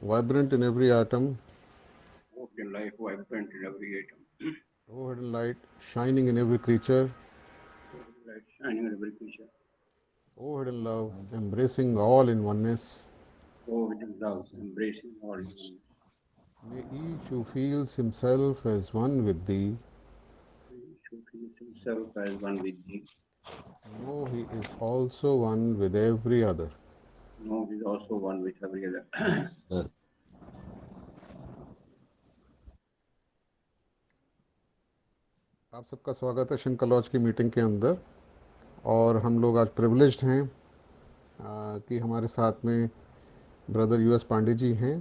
vibrant in every atom. O hidden life, vibrant in every atom. O hidden light, shining in every creature. O hidden light, shining in every creature. O hidden love, embracing all in oneness. O hidden love, embracing all in oneness. May each who feels himself as one with thee He who feels himself as one with thee, know he is also one with every other. know he is also one with every other. आप सबका स्वागत है शिनका laws की meeting के अंदर। और हम लोग आज प्रिविलेज्ड हैं कि हमारे साथ में ब्रदर यूएस पांडे जी हैं।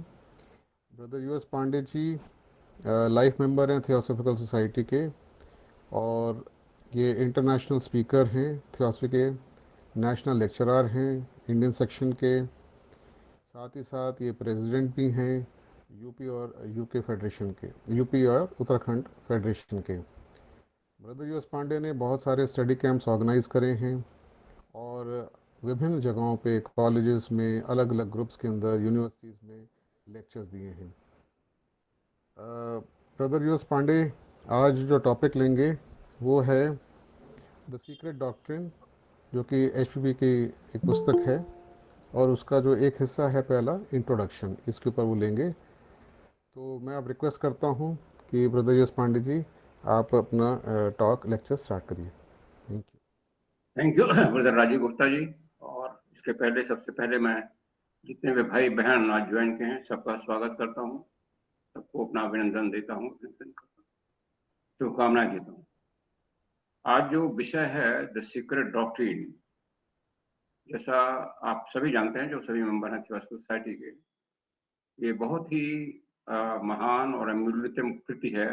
Brother US Pandey ji life member हैं थियोसॉफिकल सोसाइटी के, और ये इंटरनेशनल स्पीकर हैं थियोसफी के, नेशनल लेक्चरर हैं इंडियन सेक्शन के, साथ ही साथ ये प्रेसिडेंट भी हैं यूपी और यूके फेडरेशन के, यूपी और उत्तराखंड फेडरेशन के। ब्रदर यूएस पांडे ने बहुत सारे स्टडी कैंप्स ऑर्गेनाइज करे हैं और विभिन्न जगहों पे कॉलेजेस में, अलग अलग ग्रुप्स के अंदर, यूनिवर्सिटीज़ में लेक्चर्स दिए हैं। ब्रदर यूएस पांडे आज जो टॉपिक लेंगे वो है द सीक्रेट डॉक्ट्रिन, जो कि एचपीपी की एक पुस्तक है, और उसका जो एक हिस्सा है पहला इंट्रोडक्शन, इसके ऊपर वो लेंगे। तो मैं अब रिक्वेस्ट करता हूँ कि ब्रदर यूएस पांडे जी आप अपना टॉक लेक्चर स्टार्ट करिए। Thank you. Thank you brother Rajiv Gupta ji. और इसके पहले सबसे पहले मैं जितने भी भाई बहन आज ज्वाइन के हैं सबका स्वागत करता हूँ, सबको अपना अभिनंदन देता हूँ, शुभकामनाएं देता हूँ। आज जो विषय है द सीक्रेट डॉक्ट्रिन, जैसा आप सभी जानते हैं, जो सभी मेंबर हैं थियोसॉफिकल सोसाइटी के, ये बहुत ही महान और अमूल्यतम कृति है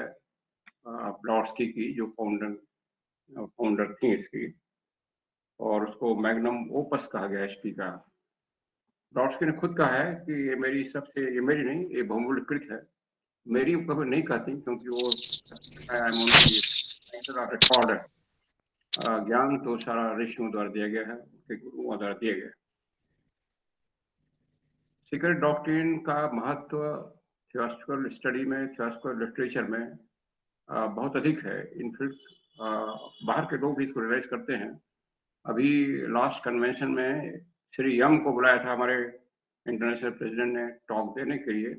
ब्लॉट्सकी की, जो फाउंडर थी इसकी, और उसको मैग्नम ओपस कहा गया एचपी का। ब्लॉट्सकी ने खुद कहा है कि ये मेरी सबसे, ये मेरी नहीं, ये बहुमूल्य कृत है। मेरी कभी नहीं कहती, क्योंकि वो रिकॉर्ड है। ज्ञान तो सारा ऋषियों द्वारा दिया गया है, उनके गुरुओं द्वारा दिया गया है। सीक्रेट डॉक्ट्रिन का महत्व थियोसॉफिकल स्टडी में, थियोसॉफिकल लिटरेचर में बहुत अधिक है। इनफैक्ट बाहर के लोग भी इसको रियलाइज करते हैं। अभी लास्ट कन्वेंशन में श्री यंग को बुलाया था हमारे इंटरनेशनल प्रेसिडेंट ने टॉक देने के लिए।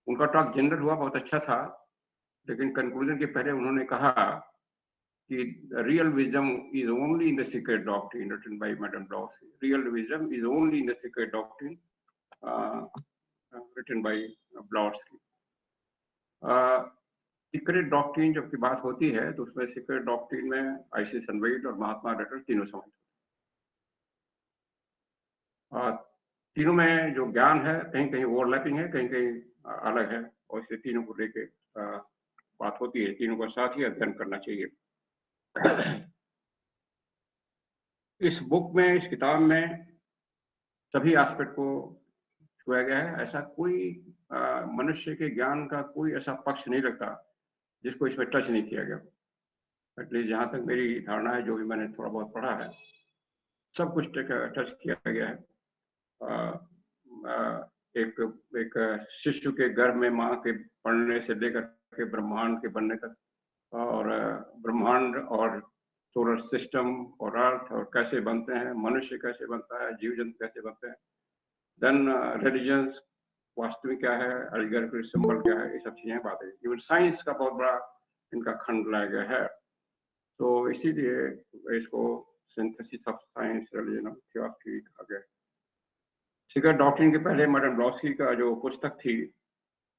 उनका टॉक जनरल हुआ, बहुत अच्छा था, लेकिन कंक्लूजन के पहले उन्होंने कहा कि real wisdom is only in the secret doctrine written by madam Blavatsky. Real wisdom is only in the secret doctrine written by Blavatsky. Secret doctrine जब की बात होती है तो उसमें सीक्रेट डॉक्ट्रिन में आईसी सनवेल्ड और महात्मा रटल तीनों समझ, तीनों में जो ज्ञान है कहीं कहीं ओवरलैपिंग है, कहीं कहीं अलग है, और इसे तीनों को लेके बात होती है। तीनों को साथ ही अध्ययन करना चाहिए। इस बुक में, इस किताब में सभी एस्पेक्ट को छुआ गया है। ऐसा कोई मनुष्य के ज्ञान का कोई ऐसा पक्ष नहीं लगता जिसको इसमें टच नहीं किया गया। एटलीस्ट जहाँ तक मेरी धारणा है, जो भी मैंने थोड़ा बहुत पढ़ा है, सब कुछ टच किया गया है। एक एक शिशु के गर्भ में माँ के पढ़ने से लेकर के ब्रह्मांड के बनने तक, और ब्रह्मांड और सोलर सिस्टम और अर्थ और कैसे बनते हैं, मनुष्य कैसे बनता है, जीव जंतु कैसे बनते हैं, देन रिलीजन्स वास्तविक क्या है, अलगैरिथमिक सिंबल क्या है, ये सब चीजें बातें। इवन साइंस का बहुत बड़ा इनका खंड लाया गया है। तो इसीलिए इसको सिंथेसिस ऑफ साइंस, रिलीजन और थियोसॉफी कहा गया। सीक्रेट डॉक्ट्रिन के पहले मैडम ब्लॉट्सकी का जो पुस्तक थी,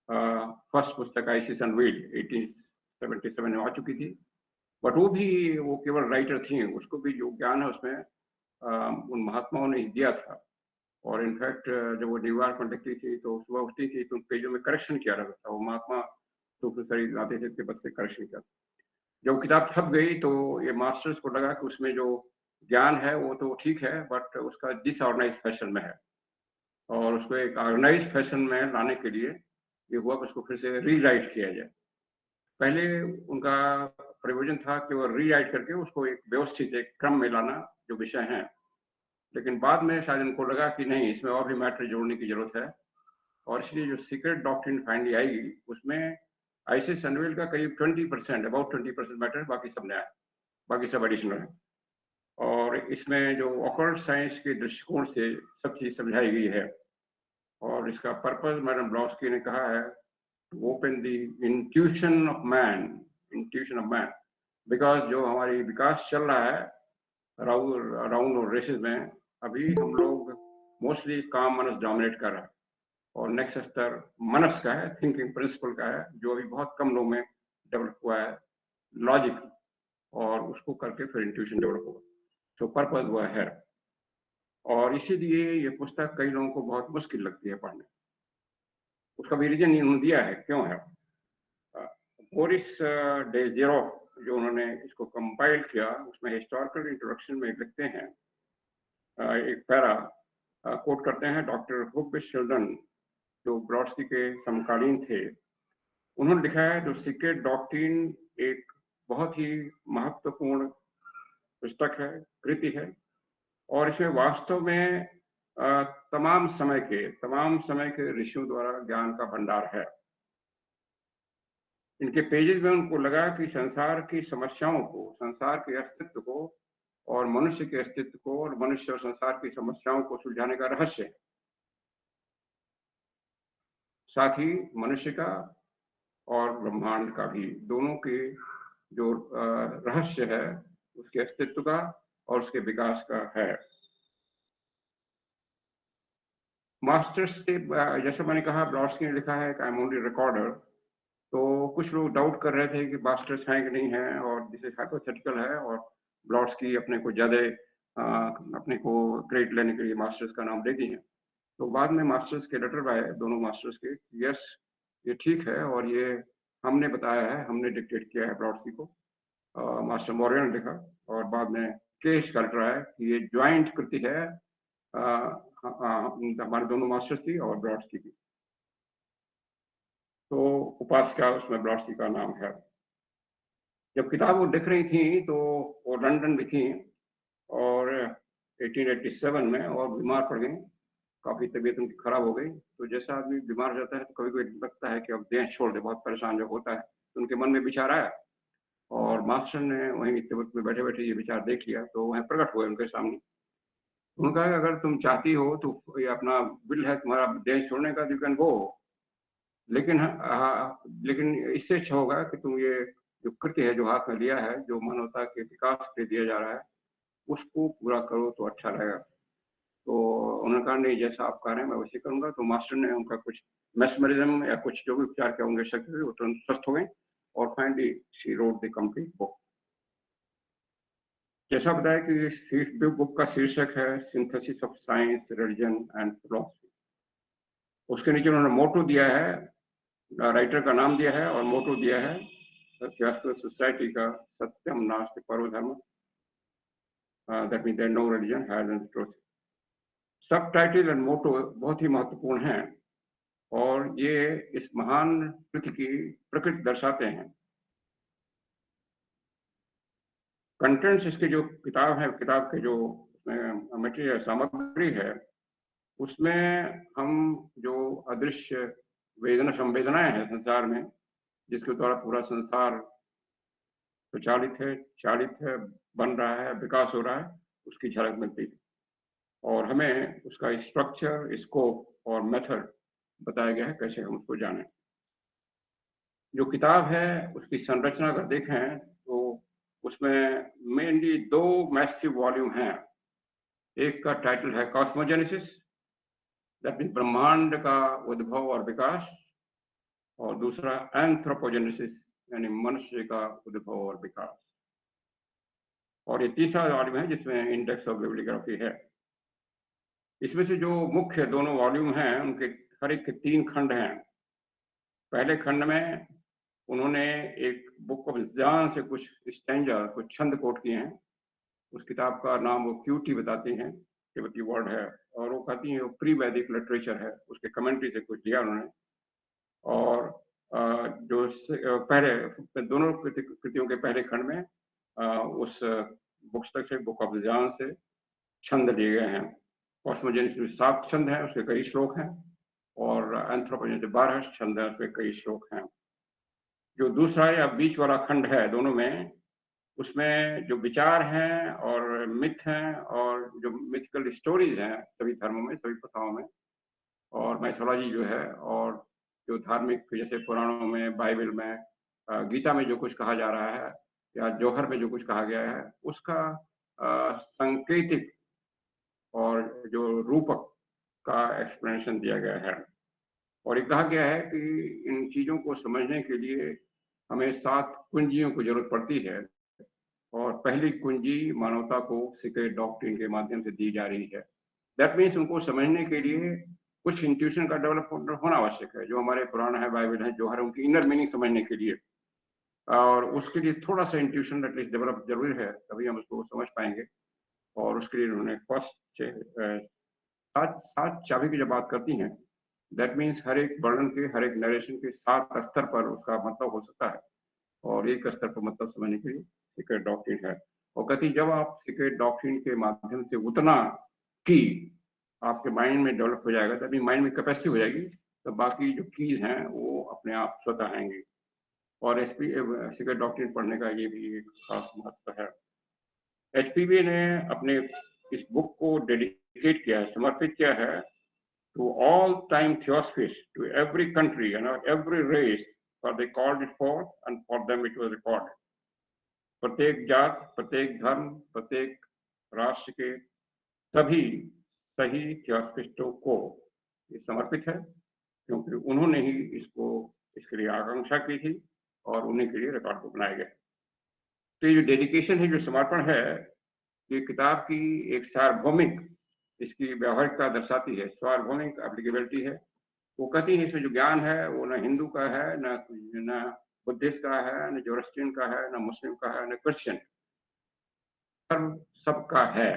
फर्स्ट पुस्तक आईसी सनवेल्ड 1877 में आ चुकी थी, बट वो केवल राइटर थी। उसको भी जो ज्ञान है उसमें उन महात्माओं ने दिया था। और इनफैक्ट जब वो न्यूयॉर्क में लिखती थी तो सुबह उठती थी तो उन पेजों में करेक्शन किया रहता था। वो महात्मा तो शरीर लाते थे, तिब्बत से करेक्शन किया। जब किताब छप गई तो ये मास्टर्स को लगा कि उसमें जो ज्ञान है वो तो ठीक है, बट उसका डिसऑर्गेनाइज फैशन में है, और उसको एक ऑर्गेनाइज फैशन में लाने के लिए ये हुआ कि उसको फिर से रीराइट किया जाए। पहले उनका प्रयोजन था कि वो रीराइट करके उसको एक व्यवस्थित एक क्रम में लाना जो विषय हैं, लेकिन बाद में शायद उनको लगा कि नहीं, इसमें और भी मैटर जोड़ने की जरूरत है, और इसलिए जो सीक्रेट डॉक्ट्रिन फाइनली आई उसमें आइसिस अनविल का करीब 20%, अबाउट 20% मैटर, बाकी सब नया है, बाकी सब एडिशनल है। और इसमें जो ऑकल्ट साइंस के दृष्टिकोण से सब चीज़ समझाई गई है। और इसका पर्पस मैडम ब्लॉस्की ने कहा है, to open the intuition of man, intuition of man, because जो हमारी विकास चल रहा है अराउंड और रेसेस में, अभी हम लोग मोस्टली काम मनस डोमिनेट कर रहा है, और नेक्स्ट स्तर मनस का है, थिंकिंग प्रिंसिपल का है, जो अभी बहुत कम लोग में डेवलप हुआ है, लॉजिक, और उसको करके फिर इंट्यूशन डेवलप होगा। तो पर्पस हुआ है, और इसीलिए ये पुस्तक कई लोगों को बहुत मुश्किल लगती है पढ़ने। उसका भी रीजन इन्होंने दिया है क्यों है। बोरिस डेजेरोफ जो उन्होंने इसको कंपाइल किया, उसमें हिस्टोरिकल इंट्रोडक्शन में लिखते हैं, एक पैरा कोट करते हैं डॉक्टर हुब शिल्डन, जो ब्रॉडस्की के समकालीन थे। उन्होंने लिखा है, जो सीक्रेट डॉक्ट्रिन एक बहुत ही महत्वपूर्ण पुस्तक है, कृति है, और इसमें वास्तव में तमाम समय के ऋषियों द्वारा ज्ञान का भंडार है। इनके पेजेस में उनको लगा कि संसार की समस्याओं को, संसार के अस्तित्व को, और मनुष्य के अस्तित्व को, और मनुष्य और संसार की समस्याओं को सुलझाने का रहस्य है। साथ ही मनुष्य का और ब्रह्मांड का भी, दोनों के जो रहस्य है, उसके अस्तित्व का और उसके विकास का है। मास्टर्स से, जैसे मैंने कहा, ब्लॉट्सकी ने लिखा है आई एम ओनली रिकॉर्डर, तो कुछ लोग डाउट कर रहे थे कि मास्टर्स हैं कि नहीं है, और जिसे हाइपोथेटिकल है, और ब्लॉट्सकी अपने को ज़्यादा अपने को क्रेडिट लेने के लिए मास्टर्स का नाम देती हैं। तो बाद में मास्टर्स के लेटर आए, दोनों मास्टर्स के, यस ये ठीक है, और ये हमने बताया है, हमने डिक्टेट किया है ब्लॉट्सकी को। मास्टर मौर्य ने लिखा, और बाद में केस का लेटर आया कि ये ज्वाइंट कृति है, हमारे दोनों मास्टर्स की और ब्लॉट्सकी की। तो उपासिका उसमें ब्लॉट्सकी का नाम है। जब किताब वो लिख रही थी तो वो लंदन में थी, और 1887 में, और बीमार पड़ गई, काफ़ी तबीयत उनकी खराब हो गई। तो जैसा आदमी बीमार हो जाता है तो कभी कभी लगता है कि अब देश छोड़ दे, बहुत परेशान जब होता है, तो उनके मन में विचार आया, और मास्टर ने वहीं तिब्बत में बैठे बैठे ये विचार देख लिया, तो वह प्रकट हुए उनके सामने। उन्होंने कहा अगर तुम चाहती हो तो ये अपना विल है तुम्हारा देश छोड़ने का, यू कैन गो, लेकिन लेकिन इससे अच्छा होगा कि तुम ये जो कृत्य है, जो हाथ में लिया है, जो मानवता के विकास के दिया जा रहा है, उसको पूरा करो तो अच्छा रहेगा। तो उन्होंने कहा नहीं, जैसा आप कह रहे हैं मैं वैसे करूंगा। तो मास्टर ने उनका कुछ मेस्मरिज्म या कुछ जो भी उपचार किया होंगे शक्ति, वो तुरंत स्वस्थ हो गए, और finally she wrote the complete book. जैसा बताया कि इस बुक का शीर्षक है synthesis of science, religion and philosophy. उसके नीचे उन्होंने मोटो दिया है, राइटर का नाम दिया है, और मोटो दिया है थियोसॉफिकल सोसाइटी का, सत्यम नास्ति परो धर्म, that means no religion has any truth. सब टाइटल एंड मोटो बहुत ही महत्वपूर्ण हैं, और ये इस महान कृति की प्रकृति दर्शाते हैं। कंटेंट्स इसके जो किताब है, किताब के जो मटेरियल सामग्री है, उसमें हम जो अदृश्य वेदना संवेदनाएं हैं संसार में, जिसके द्वारा पूरा संसार प्रचालित है, चालित है, बन रहा है, विकास हो रहा है, उसकी झलक मिलती है, और हमें उसका स्ट्रक्चर, स्कोप और मेथड बताया गया है, कैसे हम उसको जानें। जो किताब है उसकी संरचना अगर देखें तो उसमें मेनली दो मैसिव वॉल्यूम हैं। एक का टाइटल है कॉस्मोजेनेसिस, दैट मीन ब्रह्मांड का उद्भव और विकास, और दूसरा एंथ्रोपोजेनेसिस, यानी मनुष्य का उद्भव और विकास। और ये तीसरा वॉल्यूम है जिसमें इंडेक्स ऑफ बिब्लियोग्राफी है। इसमें से जो मुख्य दोनों वॉल्यूम हैं, उनके हर एक के 3 खंड हैं। पहले खंड में उन्होंने एक बुक ऑफ जान से कुछ स्टैंजा, कुछ छंद कोट किए हैं। उस किताब का नाम वो क्यूटी बताती हैं, तिब्बती वर्ड है, और वो कहती हैं वो प्री वैदिक लिटरेचर है, उसके कमेंट्री से कुछ दिया उन्होंने। और जो पहले दोनों कृतियों के पहले खंड में उस पुस्तक से, बुक ऑफ जान से छंद लिए गए हैं। कॉस्मोजेनेसिस में 7 छंद हैं, उसके कई श्लोक हैं। और एंथ्रोपोजेनिस 12 छंद हैं, उसमें कई श्लोक हैं। जो दूसरा या बीच वाला खंड है दोनों में, उसमें जो विचार हैं और मिथ हैं और जो मिथिकल स्टोरीज हैं सभी धर्मों में, सभी प्रथाओं में, और मैथोलॉजी जो है, और जो धार्मिक जैसे पुराणों में, बाइबल में, गीता में जो कुछ कहा जा रहा है या जौहर में जो कुछ कहा गया है, उसका सांकेतिक और जो रूपक का एक्सप्लेनेशन दिया गया है। और ये कहा गया है कि इन चीज़ों को समझने के लिए हमें 7 कुंजियों की जरूरत पड़ती है, और पहली कुंजी मानवता को सीक्रेट डॉक्ट्रिन के माध्यम से दी जा रही है। दैट मीन्स उनको समझने के लिए कुछ इंट्यूशन का डेवलपमेंट होना आवश्यक है। जो हमारे पुराण है, बाइबल है, जौहर है, उनकी इनर मीनिंग समझने के लिए, और उसके लिए थोड़ा सा इंट्यूशन एटलीस्ट डेवलप जरूरी है, तभी हम उसको समझ पाएंगे। और उसके लिए उन्होंने फर्स्ट 7 चाबी की जब बात करती हैं, दैट मीन्स हर एक वर्णन के, हर एक नरेशन के 7 स्तर पर उसका मतलब हो सकता है, और एक स्तर पर मतलब समझने के लिए सीक्रेट डॉक्ट्रिन है। और कहती जब आप सीक्रेट डॉक्ट्रिन के माध्यम से उतना की आपके माइंड में डेवलप हो जाएगा, तभी माइंड में कैपेसिटी हो जाएगी, तो बाकी जो कीज हैं वो अपने आप स्वतः आएंगी। और एचपी सीक्रेट डॉक्ट्रिन पढ़ने का ये भी एक खास महत्व है। एचपीवी ने अपने इस बुक को डेडिकेट किया है, समर्पित किया है to all time theosophists, to every country and every race, for they called it forth and for them it was recorded. प्रत्येक जात, प्रत्येक धर्म, प्रत्येक राष्ट्र के सभी सही थियोसॉफिस्टों को ये समर्पित है, क्योंकि उन्होंने ही इसको, इसके लिए आकांक्षा की थी और उन्हीं के लिए रिकॉर्ड को बनाया गया। तो ये जो डेडिकेशन है, जो समर्पण है, ये किताब की एक सार्वभौमिक इसकी व्यवहारिकता दर्शाती है, सार्वभौमिक एप्लीकेबिलिटी है। वो कहती है इसमें जो ज्ञान है वो न हिंदू का है, न बुद्धिस्ट का है, न जोरस्टियन का है, न मुस्लिम का है, न क्रिश्चियन, सबका है।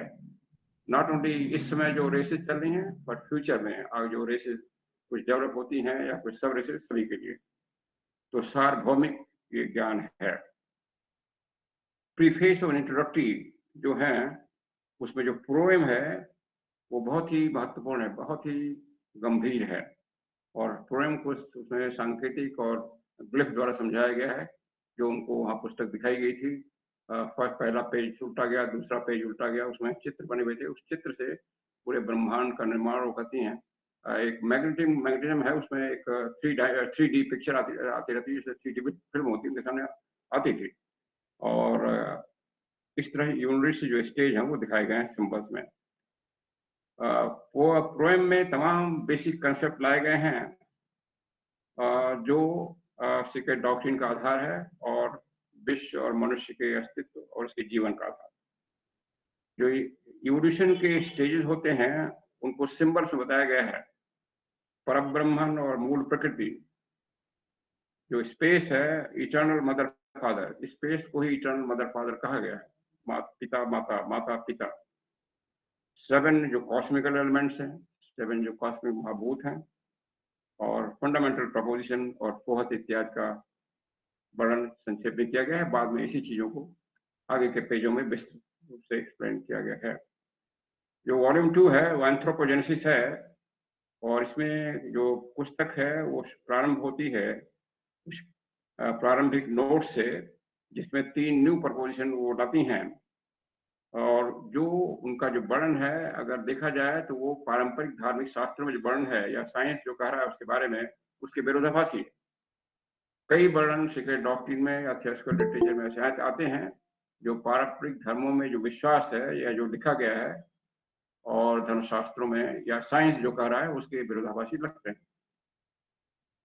नॉट ओनली इस समय जो रेसेस चल रही हैं, बट फ्यूचर में आगे जो रेसेस कुछ डेवलप होती हैं या कुछ सब रेसेस, सभी के लिए। तो सार्वभौमिक ये ज्ञान है। प्रीफेस और इंट्रोडक्टरी जो है, उसमें जो प्रोएम है वो बहुत ही महत्वपूर्ण है, बहुत ही गंभीर है। और प्रोएम को उसमें सांकेतिक और ग्लिफ द्वारा समझाया गया है, जो उनको वहाँ पुस्तक दिखाई गई थी। पहला पेज उल्टा गया, दूसरा पेज उल्टा गया, उसमें चित्र बने हुए थे। उस चित्र से पूरे ब्रह्मांड का निर्माण वो करती हैं। एक मैग्नेटिज्म है, उसमें एक 3D पिक्चर आती रहती है, जैसे 3D फिल्म होती है, दिखाने आती थी। और इस तरह यूनिवर्स जो स्टेज है वो दिखाए गए हैं सिंबल्स में। वो प्रोएम में तमाम बेसिक कंसेप्ट लाए गए हैं, जो सीक्रेट डॉक्ट्रिन का आधार है, और विश्व और मनुष्य के अस्तित्व और उसके जीवन का आधार। जो इवोल्यूशन के स्टेजेस होते हैं उनको सिंबल्स में बताया गया है। परब्रह्मन और मूल प्रकृति, जो स्पेस है, इटर्नल मदर फादर, स्पेस को ही इटर्नल मदर फादर कहा गया है, पिता माता, माता पिता। 7 जो कॉस्मिकल एलिमेंट्स हैं, 7 जो कॉस्मिक महाभूत हैं, और फंडामेंटल प्रपोजिशन और पोहत इत्यादि का वर्णन संक्षेप में किया गया है। बाद में इसी चीजों को आगे के पेजों में विस्तृत रूप से एक्सप्लेन किया गया है। जो वॉल्यूम 2 है वो एंथ्रोपोजेनेसिस है, और इसमें जो पुस्तक है वो प्रारंभ होती है कुछ प्रारंभिक नोट से, जिसमें 3 न्यू प्रपोजिशन वो लाती हैं। और जो उनका जो वर्णन है, अगर देखा जाए तो वो पारंपरिक धार्मिक शास्त्रों में जो वर्णन है या साइंस जो कह रहा है उसके बारे में, उसके विरोधाभासी है। कई वर्णन सीक्रेट डॉक्ट्रिन में या थियोसॉफिकल लिटरेचर में ऐसे आते हैं जो पारंपरिक धर्मों में जो विश्वास है या जो लिखा गया है और धर्मशास्त्रों में या साइंस जो कह रहा है उसके विरोधाभासी लगते हैं।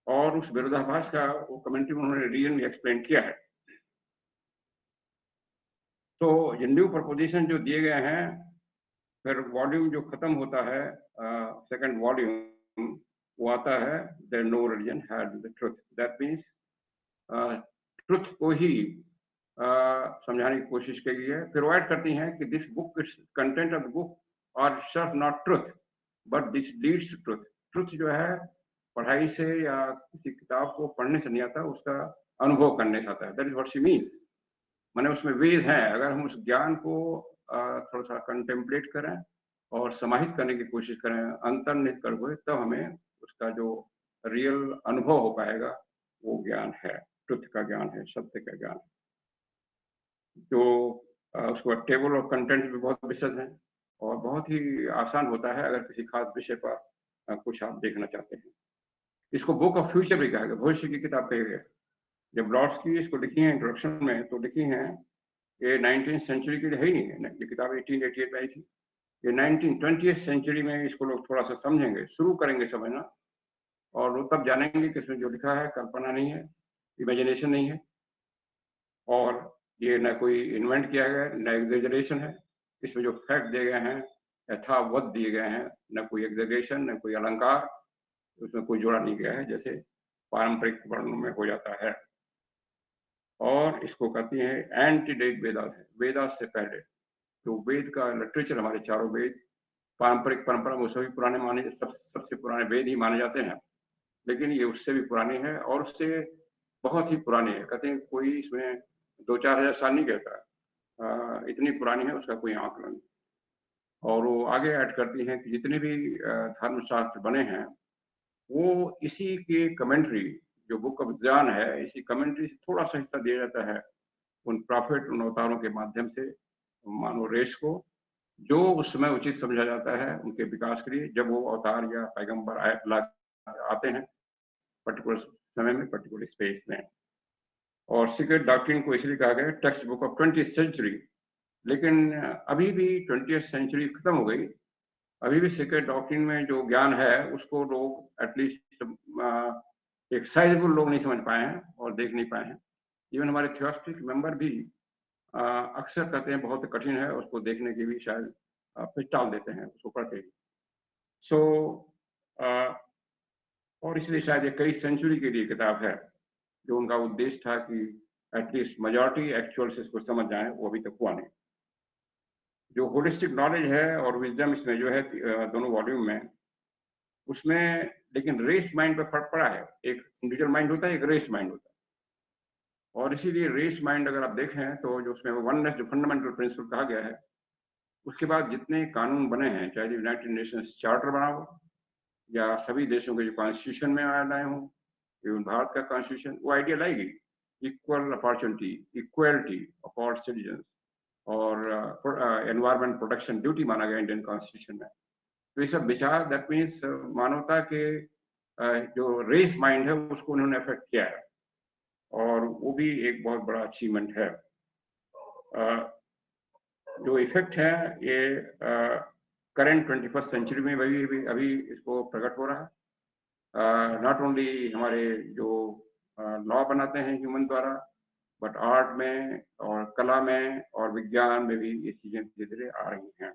और उस विरोधाभास का वो कमेंट्री में उन्होंने रीजन भी एक्सप्लेन किया है। तो ये न्यू प्रपोजिशन जो दिए गए हैं, फिर वॉल्यूम जो खत्म होता है, सेकंड वॉल्यूम, वो आता है there no religion had the truth. That means truth को ही समझाने की कोशिश की गई है। फिर ऐड करती हैं कि this book, content of the book are serve not truth but this leads to truth. Truth जो है पढ़ाई से या किसी किताब को पढ़ने से नहीं आता, उसका अनुभव करने से आता है। That is what she means. माने उसमें वेज हैं, अगर हम उस ज्ञान को थोड़ा सा कंटेम्पलेट करें और समाहित करने की कोशिश करें, अंतर्निहित कर हुए, तब हमें उसका जो रियल अनुभव हो पाएगा वो ज्ञान है, ट्रुथ का ज्ञान है, सत्य का ज्ञान है। जो उसको टेबल ऑफ कंटेंट भी बहुत विशद है और बहुत ही आसान होता है अगर किसी खास विषय पर कुछ आप देखना चाहते हैं। इसको बुक ऑफ फ्यूचर भी कहा गया, भविष्य की किताब कही गई। जब ब्लॉट्सकी इसको लिखी है इंट्रोडक्शन में तो लिखी है ये 19th सेंचुरी की है ही नहीं है, ये किताब 1888 में आई थी। ये 20th सेंचुरी में इसको लोग थोड़ा सा समझेंगे, शुरू करेंगे समझना, और वो तब जानेंगे कि इसमें जो लिखा है कल्पना नहीं है, इमेजिनेशन नहीं है, और ये न कोई इन्वेंट किया गया है, न एग्जेजरेशन है। इसमें जो फैक्ट दिए गए हैं यथावत दिए गए हैं, न कोई एग्जेजरेशन, न कोई अलंकार, उसमें कोई जोड़ा नहीं गया है जैसे पारंपरिक वर्णनों में हो जाता है। और इसको कहती है एंटीडेट वेदास है, वेदास से पहले जो वेद का लिटरेचर, हमारे चारों वेद पारंपरिक परंपरा में सभी पुराने माने, सबसे पुराने वेद ही माने जाते हैं, लेकिन ये उससे भी पुरानी है और उससे बहुत ही पुरानी है। कहते हैं कोई इसमें 2-4 हजार साल नहीं कहता, इतनी पुरानी है, उसका कोई आंकलन। और वो आगे ऐड करती हैं कि जितने भी धर्मशास्त्र बने हैं वो इसी के कमेंट्री, जो बुक ऑफ ज्ञान है, इसी कमेंट्री से थोड़ा सा हिस्सा दिया जाता है उन प्रॉफिट, उन अवतारों के माध्यम से मानव रेस को, जो उस समय उचित समझा जाता है उनके विकास के लिए, जब वो अवतार या पैगंबर आते हैं पर्टिकुलर समय में, पर्टिकुलर स्पेस में। और सीक्रेट डॉक्ट्रिन को इसलिए कहा गया text book of 20th century. लेकिन अभी भी 20th सेंचुरी खत्म हो गई, अभी भी सीक्रेट डॉक्ट्रिन में जो ज्ञान है उसको लोग एटलीस्ट एक साइजेबल लोग नहीं समझ पाए हैं और देख नहीं पाए हैं। इवन हमारे थियोस्टिक मेंबर भी अक्सर कहते हैं बहुत कठिन है, उसको देखने की भी शायद फिर टाल देते हैं उसको पढ़ते ही। सो और इसलिए शायद ये कई सेंचुरी के लिए किताब है, जो उनका उद्देश्य था कि एटलीस्ट मेजॉरिटी एक्चुअल से इसको समझ जाए, वो अभी तक हुआ नहीं। जो होलिस्टिक नॉलेज है और विजडम इसमें जो है दोनों वॉल्यूम में, उसमें लेकिन रेस माइंड पर फर्क पड़ा है। एक इंडिविजुअल माइंड होता है, एक रेस माइंड होता है, और इसीलिए रेस माइंड अगर आप देखें तो जो उसमें वननेस, जो फंडामेंटल प्रिंसिपल कहा गया है, उसके बाद जितने कानून बने हैं, चाहे यूनाइटेड नेशंस चार्टर बना हो या सभी देशों के जो कॉन्स्टिट्यूशन में आए हों, इवन भारत का कॉन्स्टिट्यूशन, वो आइडिया लाएगी equal opportunity, equality of all citizen, और एनवायरमेंट प्रोटेक्शन ड्यूटी माना गया इंडियन कॉन्स्टिट्यूशन में। तो ये सब विचार, दैट मीन्स मानवता के जो रेस माइंड है उसको उन्होंने अफेक्ट किया है, और वो भी एक बहुत बड़ा अचीवमेंट है। जो इफेक्ट है ये करंट 21st सेंचुरी में अभी इसको प्रकट हो रहा है। नॉट ओनली हमारे जो लॉ बनाते हैं ह्यूमन द्वारा, बट आर्ट में और कला में और विज्ञान में भी ये चीजें धीरे धीरे आ रही हैं।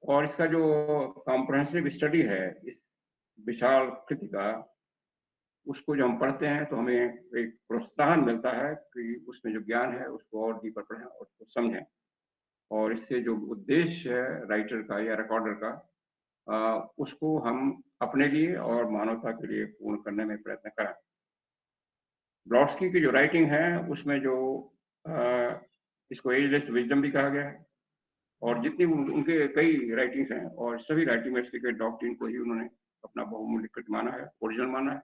और इसका जो कॉम्प्रहेंसिव स्टडी है इस विशाल कृति का, उसको जो हम पढ़ते हैं तो हमें एक प्रोत्साहन मिलता है कि उसमें जो ज्ञान है उसको और डीपर पढ़ें और उसको समझें, और इससे जो उद्देश्य है राइटर का या रिकॉर्डर का, उसको हम अपने लिए और मानवता के लिए पूर्ण करने में प्रयत्न करें। ब्लॉट्सकी की जो राइटिंग है उसमें जो इसको एजलेस विजडम भी कहा गया है, और जितनी उनके कई राइटिंग्स हैं, और सभी राइटिंग में सीक्रेट डॉक्ट्रिन को ही उन्होंने अपना बहुमूल्य कृत माना है, ओरिजिनल माना है।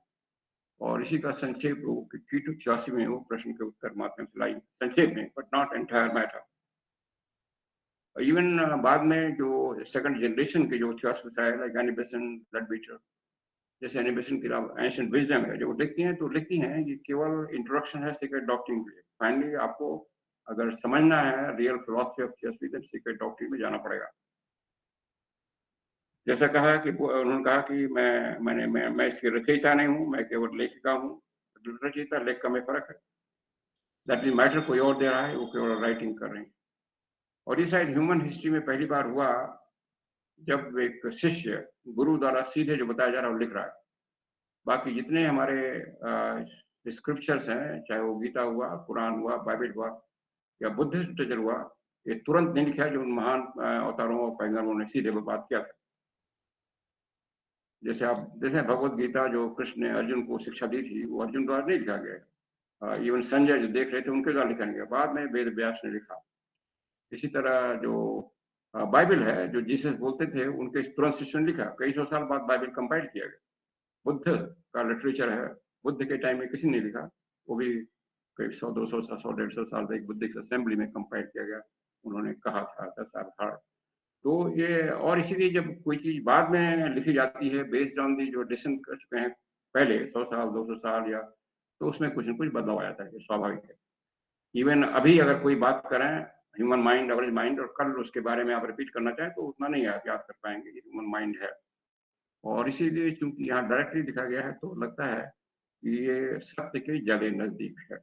और इसी का संक्षेप कीटू 86 में वो प्रश्न के उत्तर माध्यम से लाई, संक्षेप में, but not entire matter. Even बाद में जो सेकंड जनरेशन के जो थियोसॉफर्स आए, लाइक एनी बेसन, लेडबीटर, जैसे एनी बेसन की एंशिएंट विजडम है, जो लिखती हैं तो लिखती हैं ये केवल इंट्रोडक्शन है सीक्रेट डॉक्ट्रिन के लिए। फाइनली आपको अगर समझना है रियल फिलॉसफी ऑफ थियोसॉफी, तो सीक्रेट डॉक्ट्रिन में जाना पड़ेगा। जैसा कहा कि उन्होंने कहा कि मैं इसकी रचयिता नहीं हूँ, मैं केवल लेखिका हूँ। रचयिता लेखिका में फर्क है। दैट मीन मैटर कोई और दे रहा है, वो केवल राइटिंग कर रहे हैं। और ये शायद ह्यूमन हिस्ट्री में पहली बार हुआ जब एक शिष्य गुरु द्वारा सीधे जो बताया जा रहा है वो लिख रहा है। बाकी जितने हमारे स्क्रिप्चर्स हैं, चाहे वो गीता हुआ, कुरान हुआ, बाइबल हुआ या बुद्धिस्ट लिटरेचर हुआ, ये तुरंत नहीं लिखा है जो उन महान अवतारों और पैगंबरों ने सीधे बात किया था। जैसे आप देखें भगवत गीता जो कृष्ण ने अर्जुन को शिक्षा दी थी, वो अर्जुन द्वारा नहीं लिखा गया। इवन संजय जो देख रहे थे उनके द्वारा लिखा नहीं गया, बाद में वेद व्यास ने लिखा। इसी तरह जो बाइबल है जो जीसस बोलते थे, उनके तुरंत शिष्यों ने लिखा, कई सौ साल बाद बाइबल कंपाइल किया गया। बुद्ध का लिटरेचर है, बुद्ध के टाइम में किसी ने लिखा, वो भी करीब 100-200 100-150 साल तक बुद्धिस्ट असेंबली में कंपाइल किया गया, उन्होंने कहा था दशावतार। तो ये, और इसीलिए जब कोई चीज बाद में लिखी जाती है बेस्ड ऑन दी जो डिसीजन कर चुके हैं पहले 100 साल 200 साल, या तो उसमें कुछ न कुछ बदलाव आ जाता है, ये स्वाभाविक है। इवन अभी अगर कोई बात करें ह्यूमन माइंड, एवरेज माइंड, और कल उसके बारे में आप रिपीट करना चाहें तो उतना नहीं आप याद कर पाएंगे, ये ह्यूमन माइंड है। और इसीलिए चूंकि यहाँ डायरेक्टली दिखा गया है तो लगता है कि ये सत्य के ज्यादा नजदीक है।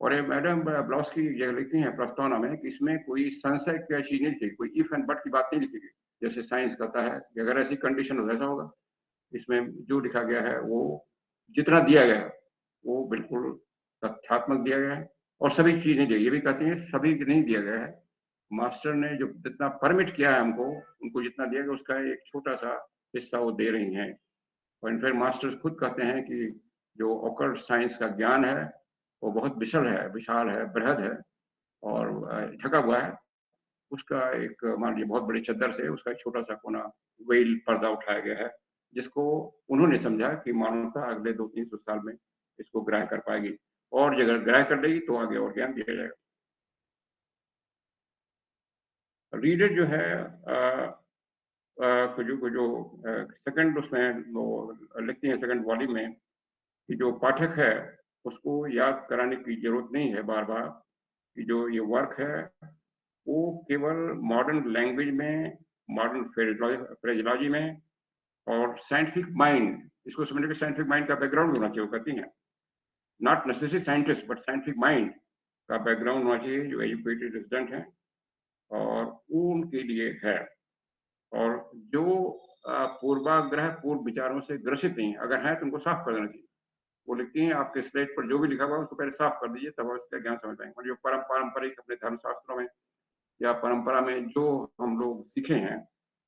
और ये मैडम ब्लॉस्की ये लिखती हैं प्रस्तावना में कि इसमें कोई संशय की चीज नहीं लिखी, कोई इफ एंड बट की बात नहीं लिखी गई, जैसे साइंस कहता है कि अगर ऐसी कंडीशन हो ऐसा होगा। इसमें जो लिखा गया है वो जितना दिया गया है वो बिल्कुल तथ्यात्मक दिया गया है, और सभी चीज नहीं दी, ये भी कहती हैं सभी नहीं दिया गया है। मास्टर ने जो जितना परमिट किया है हमको, उनको जितना दिया गया उसका एक छोटा सा हिस्सा वो दे रही हैं। और इनफैक्ट मास्टर्स खुद कहते हैं कि जो ऑकल्ट साइंस का ज्ञान है वो बहुत विशाल है, बृहद है, और ढका हुआ है। उसका एक मान लीजिए बहुत बड़ी चद्दर से उसका एक छोटा सा कोना वेल पर्दा उठाया गया है, जिसको उन्होंने समझा कि मानवता अगले 200-300 साल में इसको ग्रहण कर पाएगी, और अगर ग्रहण कर लेगी तो आगे और ज्ञान दिया जाएगा। रीडर जो है जो सेकंड उसमें वो लिखती हैं सेकंड वॉल्यूम में कि जो पाठक है उसको याद कराने की जरूरत नहीं है बार बार कि जो ये वर्क है वो केवल मॉडर्न लैंग्वेज में, मॉडर्न फ्रेजोलॉजी में, और साइंटिफिक माइंड, इसको समझने के साइंटिफिक माइंड का बैकग्राउंड होना चाहिए, वो कहती हैं not necessary scientist but scientific mind का बैकग्राउंड होना चाहिए, जो एजुकेटेड रेजिडेंट हैं, और वो उनके लिए है। और जो पूर्वाग्रह पूर्व विचारों से ग्रसित नहीं है, अगर है तो उनको साफ कर देना चाहिए। वो लिखती हैं आपके स्लेट पर जो भी लिखा हुआ है उसको पहले साफ कर दीजिए, तब उसका ज्ञान समझ पाएंगे। और जो पारंपरिक अपने धर्मशास्त्रों में या परंपरा में जो हम लोग सीखे हैं,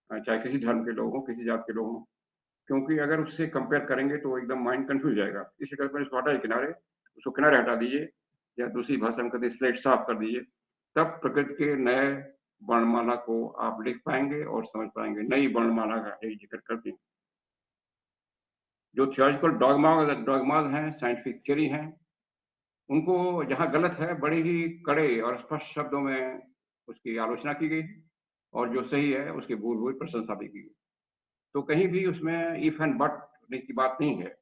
चाहे किसी धर्म के लोग हों, किसी जात के लोग हों, क्योंकि अगर उससे कंपेयर करेंगे तो एकदम माइंड कंफ्यूज जाएगा। इसी करके इसको हटाइए किनारे, उसको किनारे हटा दीजिए, या दूसरी भाषा में कहते स्लेट साफ कर दीजिए, तब प्रकृति के नए वर्णमाला को आप लिख पाएंगे और समझ पाएंगे। नई वर्णमाला का एक जिक्र करते हैं। जो थियोलॉजिकल डॉगमाज हैं, साइंटिफिक थ्योरी हैं, उनको जहाँ गलत है बड़े ही कड़े और स्पष्ट शब्दों में उसकी आलोचना की गई, और जो सही है उसकी भूल हुई प्रशंसा भी की गई। तो कहीं भी उसमें इफ एंड बट की बात नहीं है।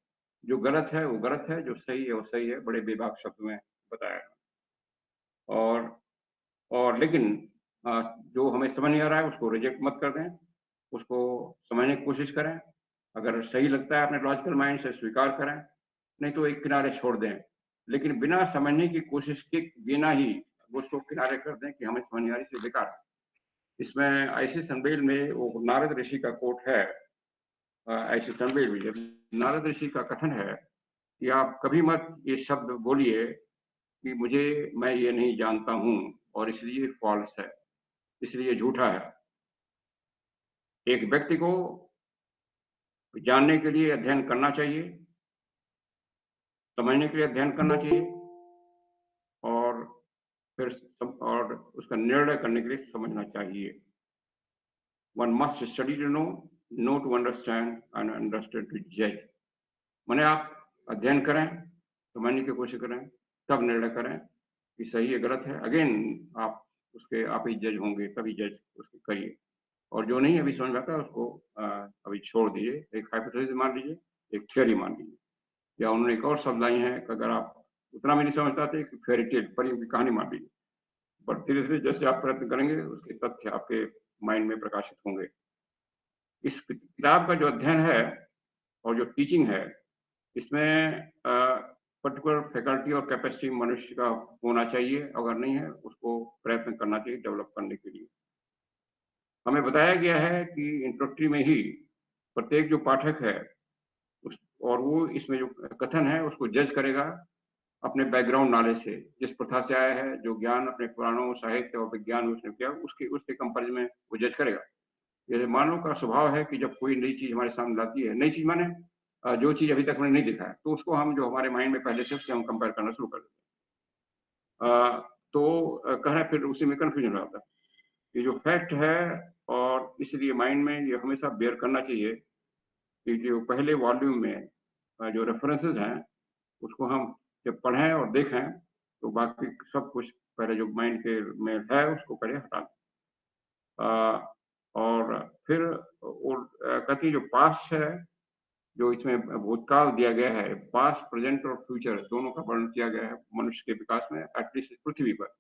जो गलत है वो गलत है, जो सही है वो सही है, बड़े बेबाक शब्द में बताया। और लेकिन जो हमें समझ नहीं आ रहा है उसको रिजेक्ट मत कर दें, उसको समझने की कोशिश करें। अगर सही लगता है अपने लॉजिकल माइंड से स्वीकार करें, नहीं तो एक किनारे छोड़ दें, लेकिन बिना समझने की कोशिश के बिना ही उसको किनारे कर दें कि हमें समझ नहीं आ रही, इसलिए बेकार है। इसमें ऐसे संबेल में वो नारद ऋषि का कोट है, ऐसे संबेल में नारद ऋषि का कथन है कि आप कभी मत ये शब्द बोलिए कि मैं ये नहीं जानता हूं, और इसलिए फॉल्स है, इसलिए झूठा है। एक व्यक्ति को जानने के लिए अध्ययन करना चाहिए, समझने के लिए अध्ययन करना चाहिए, और फिर और उसका निर्णय करने के लिए समझना चाहिए। One must study to know, know to understand, and understand to जज। माने आप अध्ययन करें, समझने की कोशिश करें, तब निर्णय करें कि सही है गलत है। अगेन आप ही जज होंगे, तभी जज उसको करिए। और जो नहीं अभी समझ आता है उसको अभी छोड़ दीजिए, एक हाइपोथेसिस मान लीजिए, एक थ्योरी मान लीजिए। या उन्होंने एक और शब्द लाई है कि अगर आप उतना भी नहीं समझ पाते, फेरी टेल, परियों की कहानी मान लीजिए। पर धीरे धीरे जैसे आप प्रयत्न करेंगे उसके तथ्य आपके माइंड में प्रकाशित होंगे। इस किताब का जो अध्ययन है और जो टीचिंग है, इसमें पर्टिकुलर फैकल्टी और कैपेसिटी मनुष्य का होना चाहिए, अगर नहीं है उसको प्रयत्न करना चाहिए डेवलप करने के लिए। हमें बताया गया है कि इंट्रोडक्टरी में ही प्रत्येक जो पाठक है और वो इसमें जो कथन है उसको जज करेगा अपने बैकग्राउंड नॉलेज से, जिस प्रथा से आया है, जो ज्ञान अपने पुराणों, साहित्य और विज्ञान में उसने किया, उसके कंपेरिजन में वो जज करेगा। जैसे मानव का स्वभाव है कि जब कोई नई चीज हमारे सामने लाती है, नई चीज माने जो चीज अभी तक हमने नहीं देखा है, तो उसको हम जो हमारे माइंड में पहले से उससे हम कंपेयर करना शुरू कर देते हैं। तो कह रहे फिर उसी में कंफ्यूजन हो जाता है ये जो फैक्ट है, और इसलिए माइंड में ये हमेशा बेयर करना चाहिए कि जो पहले वॉल्यूम में जो रेफरेंसेस हैं, उसको हम जब पढ़ें और देखें, तो बाकी सब कुछ पहले जो माइंड के में है, उसको पहले हटा दें। और फिर कहती है जो पास्ट है, जो इसमें भूतकाल दिया गया है, पास्ट, प्रेजेंट और फ्यूचर दोनों का वर्णन किया गया है मनुष्य के विकास में, एटलीस्ट इस पृथ्वी पर।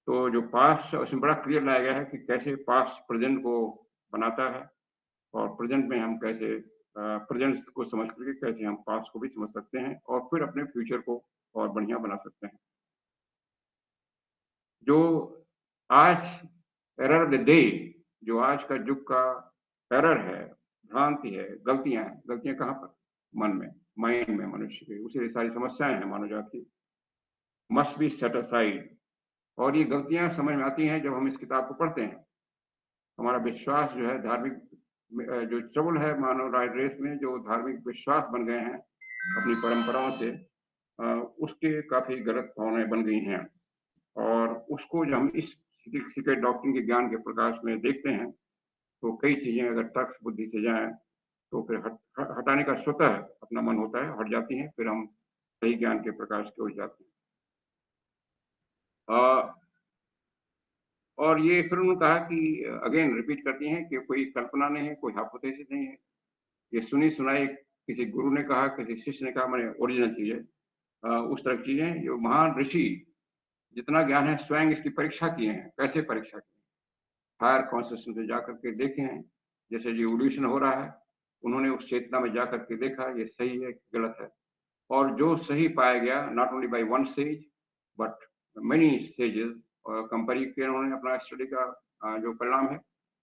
तो जो पास्ट है उसमें बड़ा क्लियर लाया गया है कि कैसे पास्ट प्रेजेंट को बनाता है, और प्रेजेंट में हम कैसे प्रेजेंट को समझ करके कैसे हम पास्ट को भी समझ सकते हैं, और फिर अपने फ्यूचर को और बढ़िया बना सकते हैं। जो आज एरर ऑफ द डे, जो आज का युग का एरर है, भ्रांति है, गलतियां हैं, गलतियां कहाँ पर? मन में, माइंड में, मनुष्य के, उसी सारी समस्याएं हैं मानव जाति की। Must be set aside. और ये गलतियां समझ में आती हैं जब हम इस किताब को पढ़ते हैं। हमारा विश्वास जो है धार्मिक जो ट्रबल है मानव रेस में, जो धार्मिक विश्वास बन गए हैं अपनी परंपराओं से, उसके काफी गलत भावनाएं बन गई हैं। और उसको जब हम इस सीक्रेट डॉक्ट्रिन के ज्ञान के प्रकाश में देखते हैं, तो कई चीजें अगर तर्क बुद्धि से जाएं, तो फिर हटाने का स्वतः अपना मन होता है, हट जाती हैं, फिर हम सही ज्ञान के प्रकाश की ओर जाते हैं। और ये फिर उन्होंने कहा कि अगेन रिपीट करती हैं कि कोई कल्पना नहीं है, कोई हाइपोथेसिस नहीं है, ये सुनी सुनाई, किसी गुरु ने कहा, किसी शिष्य ने कहा, मैंने ओरिजिनल चीज है। उस तरह की चीजें जो महान ऋषि जितना ज्ञान है स्वयं इसकी परीक्षा किए हैं। कैसे परीक्षा की? हायर कॉन्शियसनेस में जाकर के देखे हैं, जैसे जो इवोल्यूशन हो रहा है, उन्होंने उस चेतना में जाकर के देखा ये सही है कि गलत है। और जो सही पाया गया, not only by one stage but many stages, compare किया उन्होंने अपना स्टडी का जो परिणाम है,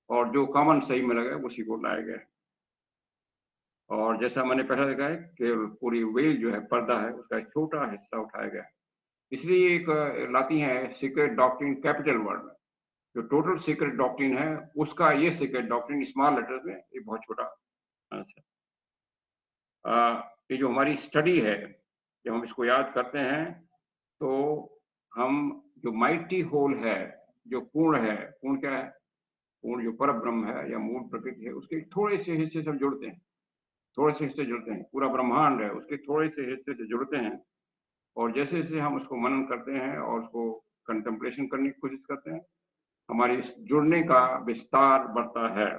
और जो कॉमन सही में लगा उसी को लाया गया है। और जैसा मैंने पहले देखा है कि पूरी वेल जो है, पर्दा है, उसका एक छोटा हिस्सा उठाया गया है। इसलिए एक लाती है सीक्रेट डॉक्ट्रिन कैपिटल वर्ड में। जो टोटल सीक्रेट डॉक्ट्रिन है, उसका ये सीक्रेट डॉक्ट्रिन स्मॉल लेटर्स में एक बहुत छोटा। अच्छा, ये जो हमारी स्टडी है, जब हम इसको याद करते हैं, तो हम जो माइटी होल है, जो पूर्ण है, पूर्ण क्या है? पूर्ण जो पर ब्रह्म है या मूल प्रकृति है, उसके थोड़े से हिस्से से जुड़ते हैं, थोड़े से हिस्से जुड़ते हैं। पूरा ब्रह्मांड है, उसके थोड़े से हिस्से से जुड़ते हैं। और जैसे जैसे हम उसको मनन करते हैं और उसको कंटेम्पलेशन करने की कोशिश करते हैं, हमारी जुड़ने का विस्तार बढ़ता है।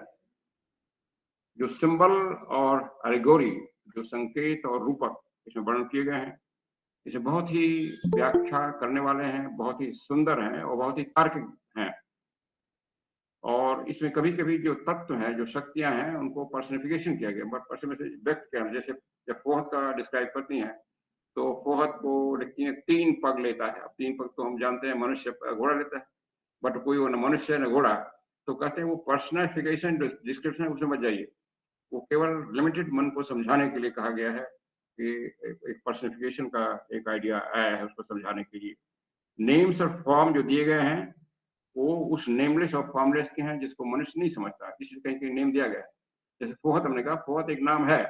जो सिंबल और एलिगोरी, जो संकेत और रूपक इसमें वर्णन किए गए हैं, इसे बहुत ही व्याख्या करने वाले हैं, बहुत ही सुंदर हैं और बहुत ही तार्किक हैं। और इसमें कभी कभी जो तत्व हैं, जो शक्तियां हैं, उनको पर्सनिफिकेशन किया गया, बट पर्सनिफिकेशन व्यक्त किया। जैसे जब फोहत का डिस्क्राइब करती हैं, तो फोहत को लिखती है 3 पग लेता है। अब 3 पग तो हम जानते हैं मनुष्य घोड़ा लेता है, बट कोई वो न मनुष्य है न घोड़ा। तो कहते हैं वो पर्सनिफिकेशन डिस्क्रिप्शन है, उसमें मत जाइए। वो केवल लिमिटेड मन को समझाने के लिए कहा गया है कि एक पर्सनिफिकेशन का एक आइडिया आया है उसको समझाने के लिए। नेम्स और फॉर्म जो दिए गए हैं, वो उस नेमलेस और फॉर्मलेस के हैं, जिसको मनुष्य नहीं समझता, इसलिए कहीं कहीं नेम दिया गया है। जैसे फोहत, हमने कहा फोहत एक नाम है,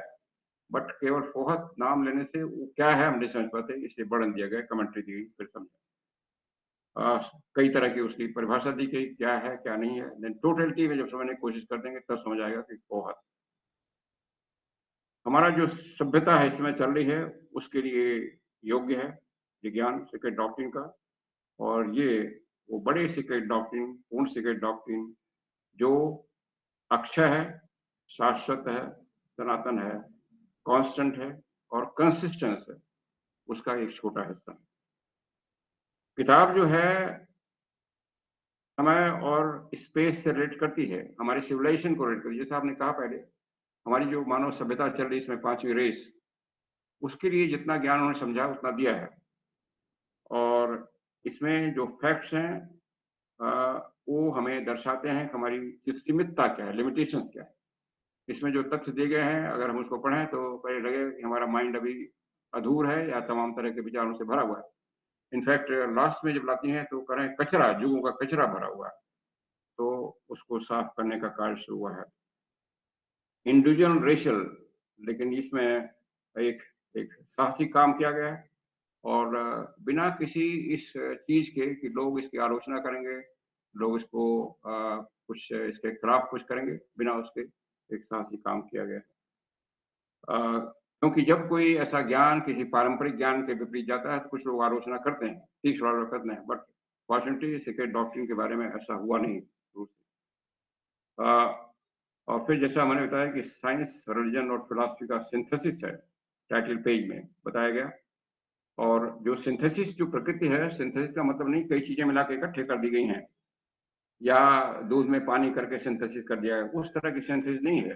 बट केवल फोहत नाम लेने से वो क्या है हम नहीं समझ पाते, इसलिए वर्णन दिया गया, कमेंट्री दी गई, फिर समझा। कई तरह की उसकी परिभाषा दी गई, क्या है क्या नहीं है। देन टोटलिटी में जब समझने की कोशिश कर देंगे, तब समझ आएगा कि फोहत हमारा जो सभ्यता है इसमें चल रही है, उसके लिए योग्य है विज्ञान सीक्रेट डॉक्ट्रिन का। और ये वो बड़े सीक्रेट डॉक्ट्रिन, पूर्ण सीक्रेट डॉक्ट्रिन, जो अक्षय है, शाश्वत है, सनातन है, कांस्टेंट है और कंसिस्टेंस है, उसका एक छोटा हिस्सा है। किताब जो है समय और स्पेस से रिलेट करती है, हमारी सिविलाइजेशन को रिलेट करती है। जैसे आपने कहा पहले, हमारी जो मानव सभ्यता चल रही है इसमें 5वीं रेस, उसके लिए जितना ज्ञान उन्होंने समझा उतना दिया है। और इसमें जो फैक्ट्स हैं, वो हमें दर्शाते हैं कि हमारी सीमितता क्या है, लिमिटेशंस क्या है। इसमें जो तथ्य दिए गए हैं, अगर हम उसको पढ़ें तो पहले लगे कि हमारा माइंड अभी अधूर है या तमाम तरह के विचारों से भरा हुआ है। इनफैक्ट लास्ट में जब लाती हैं तो करें कचरा, युगों का कचरा भरा हुआ है, तो उसको साफ करने का कार्य शुरू हुआ है। इंडिविजुअल रेशल, लेकिन इसमें एक एक साहसी काम किया गया है। और बिना किसी इस चीज के कि लोग इसकी आलोचना करेंगे लोग इसको कुछ इसके खिलाफ कुछ करेंगे, बिना उसके एक साथ ही काम किया गया है। क्योंकि जब कोई ऐसा ज्ञान किसी पारंपरिक ज्ञान के विपरीत जाता है तो कुछ लोग आलोचना करते हैं, तीक्ष्ण आलोचना करते हैं, बट फॉर्चुनेटली सीक्रेट डॉक्ट्रिन के बारे में ऐसा हुआ नहीं शुरू से। और फिर जैसा मैंने बताया कि साइंस, रिलीजन और फिलॉसफी का सिंथेसिस है, टाइटल पेज में बताया गया। और जो सिंथेसिस जो प्रकृति है, सिंथेसिस का मतलब नहीं कई चीजें मिला के इकट्ठे कर दी गई हैं या दूध में पानी करके सिंथेसिस कर दिया गया, उस तरह की सिंथेसिस नहीं है।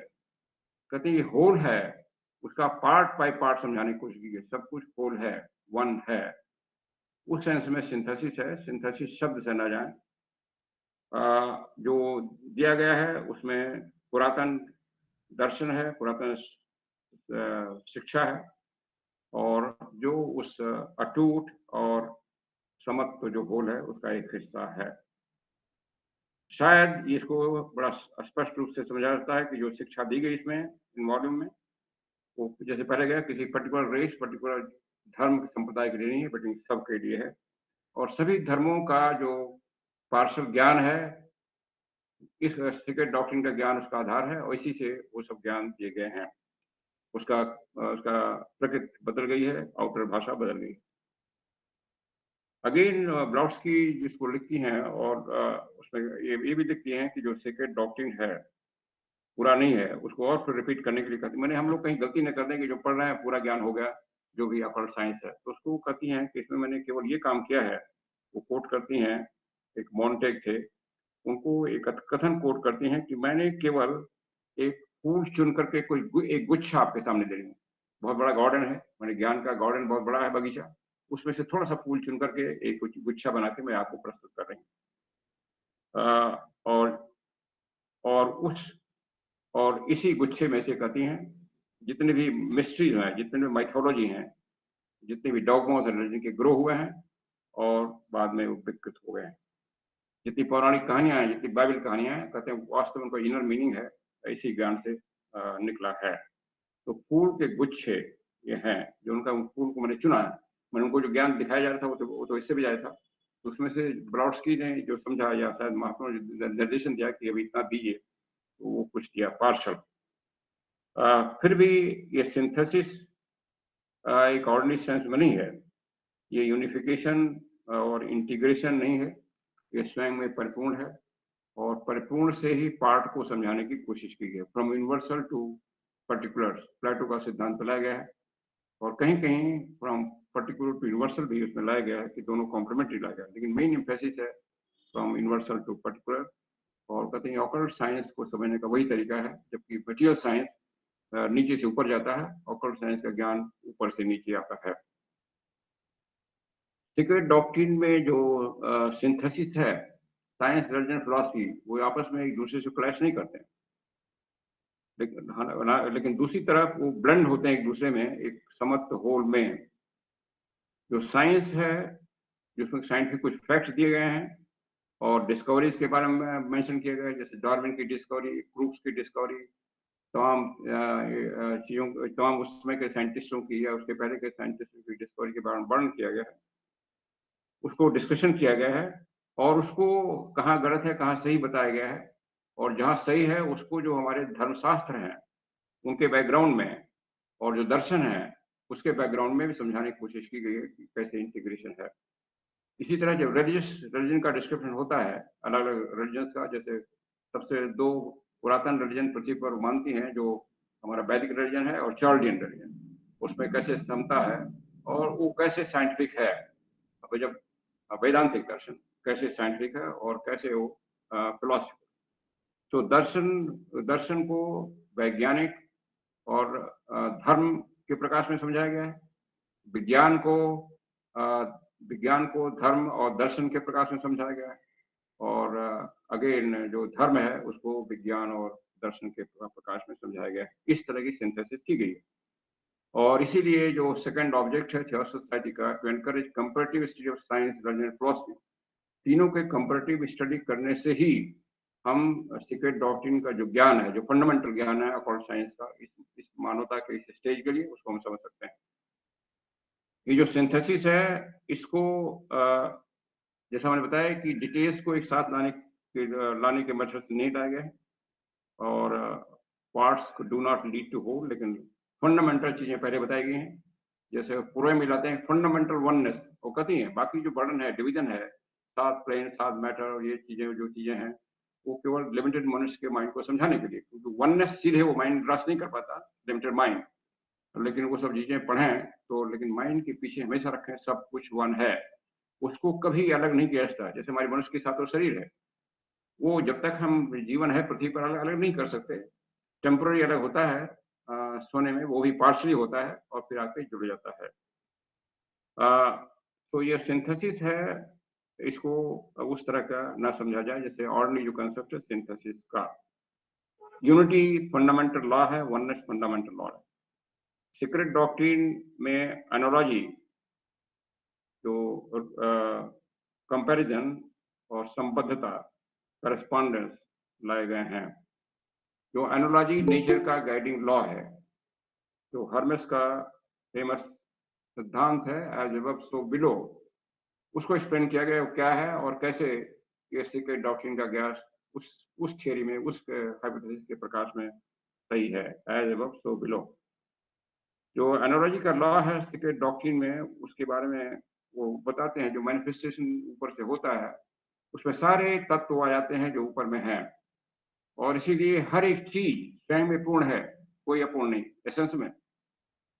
कहते हैं ये होल है, उसका पार्ट बाय पार्ट समझाने की कोशिश की है, सब कुछ होल है, वन है, उस सेंस में सिंथेसिस है। सिंथेसिस शब्द से ना जाए। जो दिया गया है उसमें पुरातन दर्शन है, पुरातन शिक्षा है, और जो उस अटूट और समत्व जो होल है उसका एक हिस्सा है। शायद इसको बड़ा स्पष्ट रूप से समझा जाता है कि जो शिक्षा दी गई इसमें इन वॉल्यूम में, वो जैसे पहले गया किसी पर्टिकुलर रेस, पर्टिकुलर धर्म संप्रदाय के लिए नहीं है, बल्कि सबके लिए है। और सभी धर्मों का जो पार्शल ज्ञान है, इस सीक्रेट डॉक्ट्रिन का ज्ञान उसका आधार है, और इसी से वो सब ज्ञान दिए गए हैं। उसका उसका प्रकृति बदल गई है और परिभाषा बदल गई। अगेन ब्लॉट्सकी जिसको लिखती हैं, और उसमें ये भी लिखती हैं कि जो सीक्रेट डॉक्ट्रिन है पूरा नहीं है, उसको और फिर रिपीट करने के लिए कहती, मैंने हम लोग कहीं गलती न कर दें कि जो पढ़ रहे हैं पूरा ज्ञान हो गया, जो भी अकॉर्ड साइंस है, तो उसको कहती हैं कि इसमें मैंने केवल ये काम किया है। वो कोट करती हैं, एक मॉन्टेग थे, उनको एक कथन कोट करती हैं कि मैंने केवल एक फूल चुन करके एक गुच्छा आपके सामने दे रही हूँ। बहुत बड़ा गार्डन है, मैंने ज्ञान का गार्डन बहुत बड़ा है, बगीचा, उसमें से थोड़ा सा फूल चुन करके एक गुच्छा बना के मैं आपको प्रस्तुत कर रही हूँ। और उस और इसी गुच्छे में से कहती हैं जितने भी मिस्ट्रीज हैं, जितने भी माइथोलॉजी हैं, जितने भी डॉगमास रिलीजन के ग्रो हुए हैं और बाद में वो विकृत हो गए हैं, जितनी पौराणिक कहानियां हैं, जितनी बाइबल कहानियां हैं, कहते हैं वास्तव में उनका इनर मीनिंग है, इसी ज्ञान से निकला है। तो फूल के गुच्छे ये हैं, जो उनका फूल को मैंने चुना है, मैंने उनको जो ज्ञान दिखाया जा रहा था वो तो इससे भी ज्यादा था। तो उसमें से ब्रॉडस्की ने जो समझा, या शायद महात्मा ने निर्देशन दिया कि अभी इतना दीजिए, तो वो कुछ दिया पार्शल। फिर भी ये सिंथेसिस एक ऑर्डिनरी सेंस में नहीं है, ये यूनिफिकेशन और इंटीग्रेशन नहीं है, ये स्वयं में परिपूर्ण है, और परिपूर्ण से ही पार्ट को समझाने की कोशिश की गई। फ्रॉम यूनिवर्सल टू पर्टिकुलर प्लेटो का सिद्धांत लाया गया है, और कहीं कहीं फ्रॉम पर्टिकुलर टू यूनिवर्सल भी उसमें लाया गया है कि दोनों कॉम्प्लीमेंट्री लाया गया है, लेकिन मेन एम्फेसिस है फ्रॉम यूनिवर्सल टू पर्टिकुलर। और कहते हैं ऑकल्ट साइंस को समझने का वही तरीका है, जबकि मटीरियल साइंस नीचे से ऊपर जाता है, ऑकल्ट साइंस का ज्ञान ऊपर से नीचे आता है। सीक्रेट डॉक्ट्रिन में जो सिंथेसिस है, साइंस, रिलीजन, फिलॉसफी, वो आपस में एक दूसरे से क्लैश नहीं करते हैं, लेकिन दूसरी तरफ वो ब्लेंड होते हैं एक दूसरे में, एक समत्व होल में। जो साइंस है, जिसमें साइंटिफिक कुछ फैक्ट्स दिए गए हैं और डिस्कवरीज के बारे में मेंशन किया गया है, जैसे डार्विन की डिस्कवरी, क्रूक्स की डिस्कवरी, तमाम चीज़ों, तमाम उस समय के साइंटिस्टों की या उसके पहले के साइंटिस्टों की डिस्कवरी के बारे में वर्णन किया गया है, उसको डिस्कशन किया गया है, और उसको कहाँ गलत है कहाँ सही बताया गया है, और जहाँ सही है उसको जो हमारे धर्मशास्त्र हैं उनके बैकग्राउंड में, और जो दर्शन है उसके बैकग्राउंड में भी समझाने की कोशिश की गई है कि कैसे इंटीग्रेशन है। इसी तरह जब रिलीजन का डिस्क्रिप्शन होता है अलग अलग रिलीजन का, जैसे सबसे दो पुरातन रिलीजन पृथ्वी पर मानती हैं, जो हमारा वैदिक रिलीजन है और चार्डियन रिलीजन, उसमें कैसे समता है और वो कैसे साइंटिफिक है। अब जब वेदांतिक दर्शन कैसे साइंटिफिक है और कैसे वो फिलोसफी, तो दर्शन दर्शन को वैज्ञानिक और धर्म के प्रकाश में समझाया गया है, विज्ञान को विज्ञान को धर्म और दर्शन के प्रकाश में समझाया गया है, और अगेन जो धर्म है उसको विज्ञान और दर्शन के प्रकाश में समझाया गया है। इस तरह की सिंथेसिस की गई है, और इसीलिए जो सेकंड ऑब्जेक्ट है थियोसॉफी सोसाइटी का, to encourage comparative study of science, religion and philosophy, तीनों के कंपैरेटिव स्टडी करने से ही हम सीक्रेट डॉक्ट्रिन का जो ज्ञान है, जो फंडामेंटल ज्ञान है अकॉर्डिंग साइंस का, इस मानवता के इस स्टेज के लिए, उसको हम समझ सकते हैं। ये जो सिंथेसिस है, इसको जैसा मैंने बताया कि डिटेल्स को एक साथ लाने के मेथड से नहीं लाया गया है, और parts do not lead to whole, लेकिन फंडामेंटल चीजें पहले बताई गई हैं। जैसे पूरे मिलाते हैं फंडामेंटल वननेस, वो कहती हैं बाकी जो बर्डन है, डिवीजन है, सात प्लेन, सात मैटर, और ये चीजें जो चीजें हैं, वो केवल लिमिटेड मनुष्य के माइंड को समझाने के लिए, क्योंकि वननेस सीधे वो माइंड ग्रास नहीं कर पाता, लिमिटेड माइंड। लेकिन वो सब चीजें पढ़ें तो, लेकिन माइंड के पीछे हमेशा रखें सब कुछ वन है, उसको कभी अलग नहीं किया जाता। जैसे हमारे मनुष्य के साथ वो शरीर है, वो जब तक हम जीवन है पृथ्वी पर अलग अलग नहीं कर सकते। टेम्पररी अलग होता है, सोने में वो भी पार्शली होता है और फिर आके जुड़ जाता है। तो ये सिंथेसिस है, इसको उस तरह का ना समझा जाए जैसे ऑर्डिनरी जो कंसेप्ट है सिंथेसिस का। यूनिटी फंडामेंटल लॉ है, वननेस फंडामेंटल लॉ है। सीक्रेट डॉक्ट्रिन में एनालॉजी, जो कंपैरिजन और संबद्धता, करस्पॉन्डेंस लाए गए हैं। जो एनालॉजी नेचर का गाइडिंग लॉ है, जो हर्मेस का फेमस सिद्धांत है, एज अबव सो बिलो, उसको एक्सप्लेन किया गया वो क्या है और कैसे ये सीक्रेट डॉक्ट्रिन का ज्ञान उस थियरी में, उस हाइपोथेसिस के प्रकाश में सही है, एज अबव सो बिलो। जो एनालॉजी का लॉ है सीक्रेट डॉक्ट्रिन में, उसके बारे में वो बताते हैं, जो मैनिफेस्टेशन ऊपर से होता है उसमें सारे तत्व आ जाते हैं जो ऊपर में हैं, और इसीलिए हर एक चीज स्वयं में पूर्ण है, कोई अपूर्ण नहीं एसेंस में।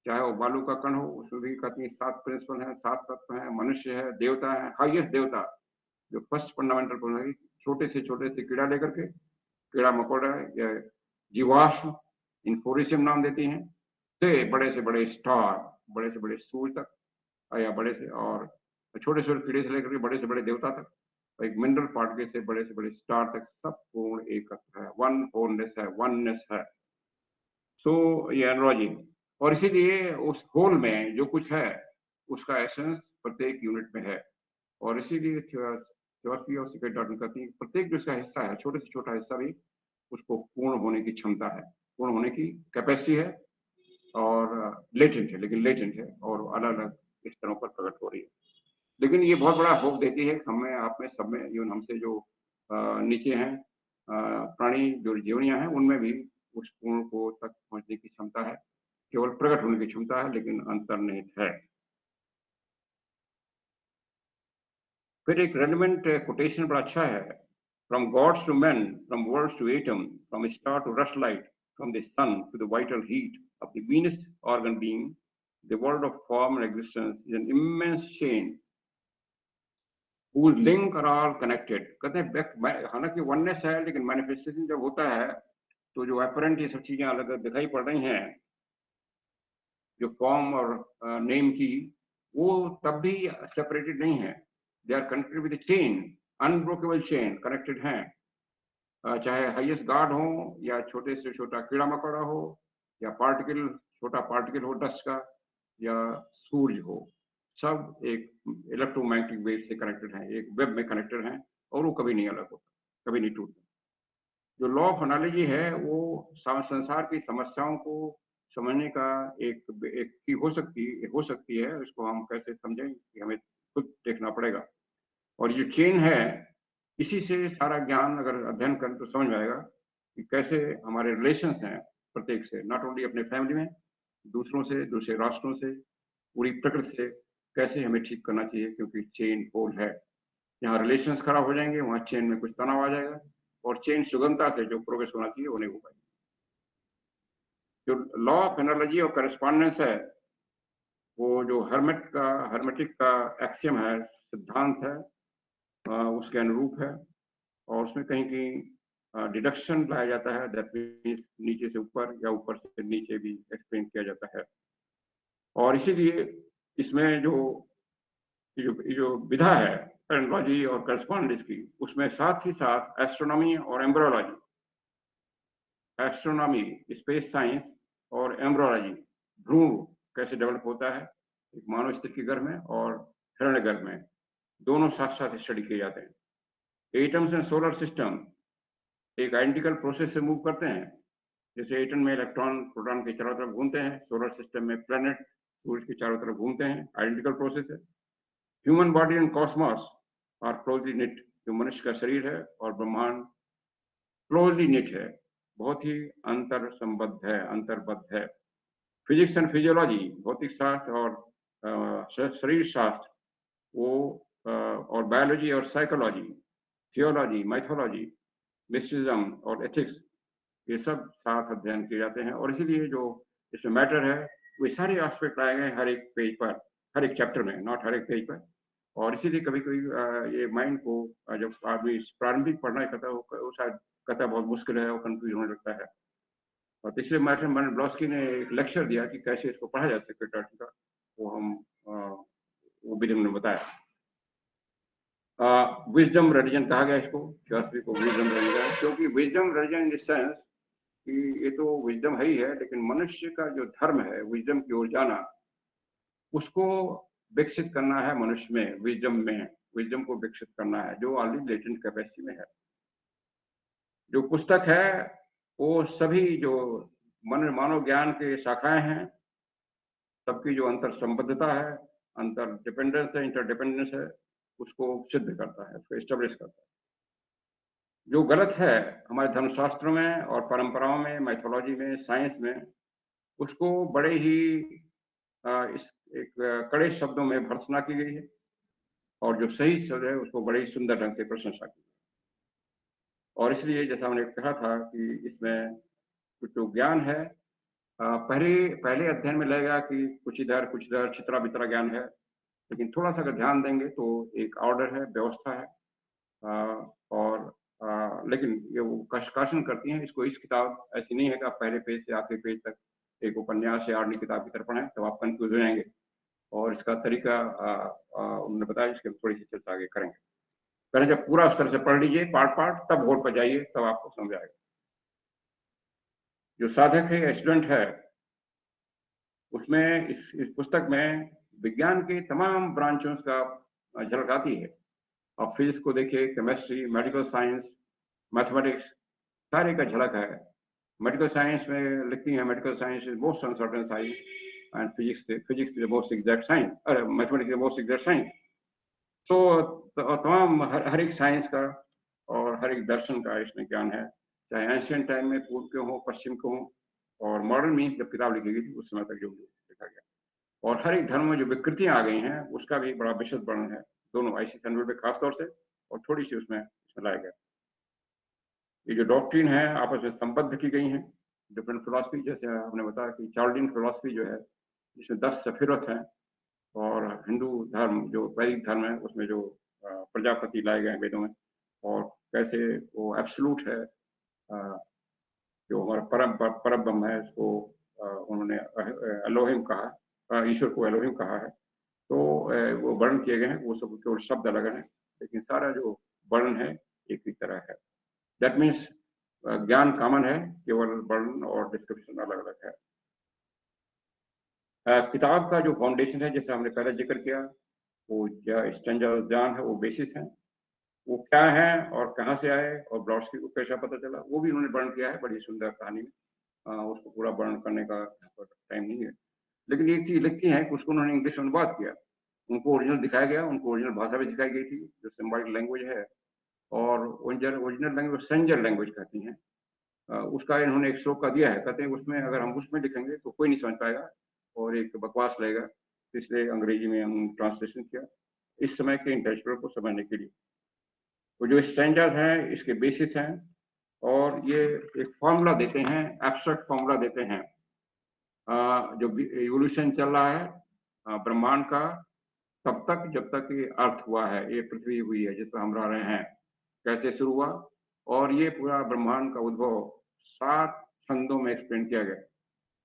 चाहे वो बालू का कण हो, उसमें भी कहती है 7 प्रिंसिपल हैं, 7 तत्व हैं, मनुष्य है, देवता है, हाईएस्ट देवता जो फर्स्ट फंडामेंटल पूर्ण है, छोटे से कीड़ा लेकर के, कीड़ा मकोड़ा या जीवाश्म, इन्फोरिशियम नाम देती हैं, से बड़े स्टार, बड़े से बड़े सूर्य तक, या बड़े से और छोटे से कीड़े से लेकर के बड़े से बड़े देवता तक, एक मिनरल पार्टिकल से बड़े स्टार तक, सब पूर्ण एकत्व है, वन होलनेस है, वननेस है। सो ये एनालॉजी, और इसीलिए उस होल में जो कुछ है उसका एसेंस प्रत्येक यूनिट में है, और इसीलिए थियोसॉफी और सीक्रेट डॉक्ट्रिन कहती है प्रत्येक जो इसका हिस्सा है, छोटे से छोटा हिस्सा भी, उसको पूर्ण होने की क्षमता है, पूर्ण होने की कैपेसिटी है, और लेटेंट है, लेकिन लेटेंट है और अलग अलग स्तरों पर प्रकट हो रही है। लेकिन ये बहुत बड़ा होप देती है हमें, आप में, सब में, इवन हमसे जो नीचे हैं प्राणी, जो जीवनियां हैं, उनमें भी उस पूर्ण को तक पहुंचने की क्षमता है, केवल प्रकट होने की क्षमता है, लेकिन अंतर्निहित है। फिर एक रेलिवेंट कोटेशन बड़ा अच्छा है, from gods to man, from worlds to atom, from star to rush light, from the sun to the vital heat of the weeniest organ being, the world of form and existence is an immense chain whose link are all connected। कहते हैं हालांकि oneness है, लेकिन manifestation जब होता है तो जो अपरेंट ये सब चीजें अलग दिखाई पड़ रही हैं, जो फॉर्म और नेम की, वो तब भी सेपरेटेड नहीं है, they are connected with chain, unbreakable chain connected हैं। चाहे हाईएस्ट गॉड हो, या छोटे से छोटा कीड़ा मकोड़ा हो, या पार्टिकल, छोटा पार्टिकल हो डस्ट का, या सूर्य हो, सब एक इलेक्ट्रोमैग्नेटिक वेव से कनेक्टेड हैं, एक वेब में कनेक्टेड हैं, और वो कभी नहीं अलग होता, कभी नहीं टूटता। जो लॉ ऑफ एनालॉजी है वो संसार की समस्याओं को समझने का एक की हो सकती है, इसको हम कैसे समझें कि हमें खुद देखना पड़ेगा। और ये चेन है, इसी से सारा ज्ञान अगर अध्ययन करें तो समझ में आएगा कि कैसे हमारे रिलेशंस हैं प्रत्येक से, नॉट ओनली अपने फैमिली में, दूसरों से, दूसरे राष्ट्रों से, पूरी प्रकृति से, कैसे हमें ठीक करना चाहिए, क्योंकि चेन होल है। यहाँ रिलेशंस खराब हो जाएंगे, वहाँ चेन में कुछ तनाव आ जाएगा, और चेन सुगमता से जो प्रोग्रेस होना चाहिए वो नहीं हो पाएगी। जो लॉ ऑफ एनालॉजी और करस्पॉन्डेंस है, वो जो हर्मेटिक का एक्सियम है, सिद्धांत है, उसके अनुरूप है, और उसमें कहीं कहीं डिडक्शन लाया जाता है, दैट मीन्स नीचे से ऊपर या ऊपर से नीचे भी एक्सप्लेन किया जाता है। और इसीलिए इसमें जो विधा है एनालॉजी और करस्पॉन्डेंस की, उसमें साथ ही साथ एस्ट्रोनॉमी और एम्ब्रोलॉजी, एस्ट्रोनॉमी स्पेस साइंस और एम्ब्रोलॉजी, भ्रूण कैसे डेवलप होता है एक मानव स्त्री के गर्भ में और हिरण्य गर्भ में, दोनों साथ साथ स्टडी किए जाते हैं। एटम्स एंड सोलर सिस्टम एक आइडेंटिकल प्रोसेस से मूव करते हैं, जैसे एटम में इलेक्ट्रॉन प्रोटॉन के चारों तरफ घूमते हैं, सोलर सिस्टम में प्लैनेट सूरज के चारों तरफ घूमते हैं, आइडेंटिकल प्रोसेस है। Human body and cosmos are closely knit, जो मनुष्य का शरीर है और ब्रह्मांड क्लोजली निट है, बहुत ही अंतर संबद्ध है, अंतर्बद्ध है। फिजिक्स एंड फिजियोलॉजी, भौतिक शास्त्र और शरीर शास्त्र, वो और बायोलॉजी और साइकोलॉजी, थियोलॉजी, माइथोलॉजी, मिस्टिज्म और एथिक्स, ये सब साथ अध्ययन किए जाते हैं। और इसीलिए जो इसमें मैटर है वो सारे एस्पेक्ट लाए गए हर एक पेज पर, हर एक चैप्टर में, नॉट हर एक पेज पर। और इसीलिए कभी कभी ये माइंड को जब आदमी प्रारंभिक पढ़ना करता है वो शायद कहता है बहुत मुश्किल है, वो कंफ्यूज होने लगता है। और तीसरे मार्टिन ब्लॉस्की ने एक लेक्चर दिया कि कैसे इसको पढ़ा जा सकता है का, वो हम वो भी हमने बताया। विजडम रिलीजन कहा गया इसको, फिलॉसफी को विजडम रिलीजन, क्योंकि wisdom religion in the sense कि ये तो विजडम है ही है, लेकिन मनुष्य का जो धर्म है विजडम की ओर जाना, उसको विकसित करना है मनुष्य में, विजडम को विकसित करना है जो ऑलरेडी लेटेंट कैपेसिटी में है। जो पुस्तक है वो सभी जो मानव ज्ञान के शाखाएं हैं, सबकी जो अंतर संबद्धता है, अंतर डिपेंडेंस है, इंटरडिपेंडेंस है, उसको सिद्ध करता है, उसको एस्टेब्लिश करता है। जो गलत है हमारे धर्मशास्त्रों में और परंपराओं में, माइथोलॉजी में, साइंस में, उसको बड़े ही इस एक कड़े शब्दों में भर्त्सना की गई है, और जो सही शब्द है उसको बड़े ही सुंदर ढंग से प्रशंसा की। और इसलिए जैसा हमने कहा था कि इसमें कुछ जो ज्ञान है पहले अध्ययन में लगेगा कि कुछ इधर छितरा बितरा ज्ञान है, लेकिन थोड़ा सा अगर ध्यान देंगे तो एक ऑर्डर है, व्यवस्था है। और लेकिन ये वो कष्ट करती हैं इसको। इस किताब ऐसी नहीं है कि आप पहले पेज से आखिरी पेज तक एक उपन्यास या आर्मी किताब की तरफ पढ़ें तो आप कंफ्यूज हो जाएंगे। और इसका तरीका उन्होंने बताया, इसके थोड़ी सी चर्चा आगे करेंगे। पहले जब पूरा उस तरह से पढ़ लीजिए पार्ट तब बोर्ड पर जाइए, तब आपको समझ आएगा। जो साधक है, स्टूडेंट है, उसमें इस पुस्तक में विज्ञान के तमाम ब्रांचों का झलक आती है। आप फिजिक्स को देखिए, केमिस्ट्री, मेडिकल साइंस, मैथमेटिक्स, सारे का झलक है। मेडिकल साइंस में लिखती है, medical science is most uncertain science and physics is most exact science, और mathematics is most exact science. तो तमाम हर एक साइंस का और हर एक दर्शन का इसमें ज्ञान है, चाहे एंशियंट टाइम में पूर्व के हों, पश्चिम के हों, और मॉडर्न में जब किताब लिखी गई थी उस समय तक जो लिखा गया। और हर एक धर्म में जो विकृतियां आ गई हैं उसका भी बड़ा विशद वर्णन है, दोनों IC सैंडल पे खासतौर से, और थोड़ी सी उसमें लाया गया। ये जो डॉक्ट्रिन है आपस में संबद्ध की गई हैं, डिफरेंट फिलॉसफी, जैसे हमने बताया कि चार्ल्डियन फिलॉसफी जो है जिसमें 10 सफीरत हैं, और हिंदू धर्म जो वैदिक धर्म है उसमें जो प्रजापति लाए गए हैं वेदों में, और कैसे वो एब्सोल्यूट है, जो हमारा परम ब्रह्म है, इसको उन्होंने एलोहिम कहा, ईश्वर को एलोहिम कहा है। तो वो वर्णन किए गए हैं, वो सब केवल शब्द अलग हैं, लेकिन सारा जो वर्णन है एक ही तरह है। दैट मीन्स ज्ञान कॉमन है, केवल वर्णन और डिस्क्रिप्शन अलग अलग है। किताब का जो फाउंडेशन है, जैसे हमने पहले जिक्र किया, वो स्टैंडर्ड ज्ञान है, वो बेसिस है। वो क्या है और कहाँ से आए और ब्लॉट्सकी को कैसा पता चला, वो भी उन्होंने वर्णन किया है बड़ी सुंदर कहानी में। उसको पूरा वर्णन करने का टाइम नहीं है, लेकिन एक चीज लिखती है कि उसको उन्होंने इंग्लिश में अनुवाद किया, उनको ओरिजिनल दिखाया गया, उनको ओरिजिनल भाषा भी दिखाई गई थी जो सिम्बॉलिक लैंग्वेज है, और ओरिजिनल लैंग्वेज सेंजर लैंग्वेज कहती हैं। उसका इन्होंने एक श्लोक का दिया है, कहते हैं उसमें अगर हम उसमें लिखेंगे तो कोई नहीं समझ पाएगा और एक बकवास लगेगा, इसलिए अंग्रेजी में हम ट्रांसलेशन किया इस समय के इंटेलेक्चुअल को समझने के लिए। तो जो स्टैंडर्ड हैं इसके बेसिस हैं, और ये एक फॉर्मूला देते हैं, एब्स्ट्रैक्ट फॉर्मूला देते हैं। जो इवोल्यूशन चल रहा है ब्रह्मांड का, तब तक जब तक ये अर्थ हुआ है, ये पृथ्वी हुई है जिस पर हम रह रहे हैं, कैसे शुरू हुआ, और ये पूरा ब्रह्मांड का उद्भव 7 छंदों में एक्सप्लेन किया गया।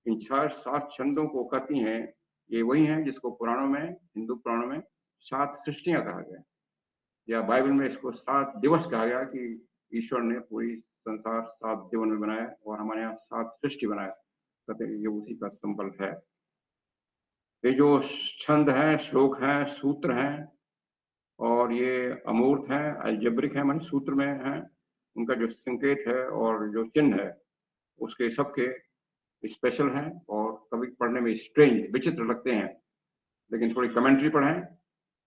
इन 7 छंदों को कहती हैं, ये वही हैं जिसको पुराणों में, हिंदू पुराणों में 7 सृष्टियां कहा गया, या बाइबल में इसको 7 दिवस कहा गया कि ईश्वर ने पूरी संसार 7 दिनों में बनाया, और हमारे यहाँ 7 सृष्टि बनाया, कहते हैं ये उसी का संबल है। ये जो छंद हैं, श्लोक हैं, सूत्र हैं, और ये अमूर्त हैं, अलजेब्रिक हैं, माने सूत्र में हैं, उनका जो संकेत है और जो चिन्ह है उसके सबके स्पेशल हैं, और कभी पढ़ने में स्ट्रेंज, विचित्र लगते हैं, लेकिन थोड़ी कमेंट्री पढ़ें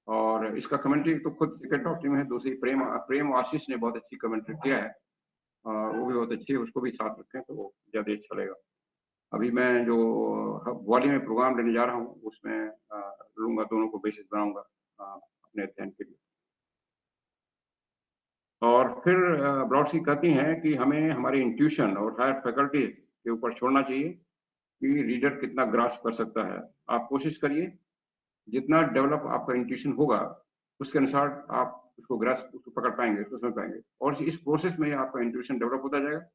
और और इसका कमेंट्री तो खुद सीक्रेट डॉक्ट्रिन में है। दूसरी प्रेम आशीष ने बहुत अच्छी कमेंट्री किया है, और वो भी बहुत अच्छी है, उसको भी साथ रखें तो वो ज़्यादा अच्छा लगेगा। अभी मैं जो ग्वालियर में प्रोग्राम लेने जा रहा हूँ, उसमें लूँगा, दोनों को बेसिस बनाऊँगा अपने अध्ययन के लिए। और फिर ब्रॉडसी कहती हैं कि हमें हमारी इंट्यूशन और हायर फैकल्टी के ऊपर छोड़ना चाहिए कि रीडर कितना ग्रास्प कर सकता है। आप कोशिश करिए, जितना डेवलप आपका इंट्यूशन होगा, उसके अनुसार आप उसको पकड़ पाएँगे, उसको समझ पाएँगे, और इस प्रोसेस में आपका इंट्यूशन डेवलप होता जाएगा,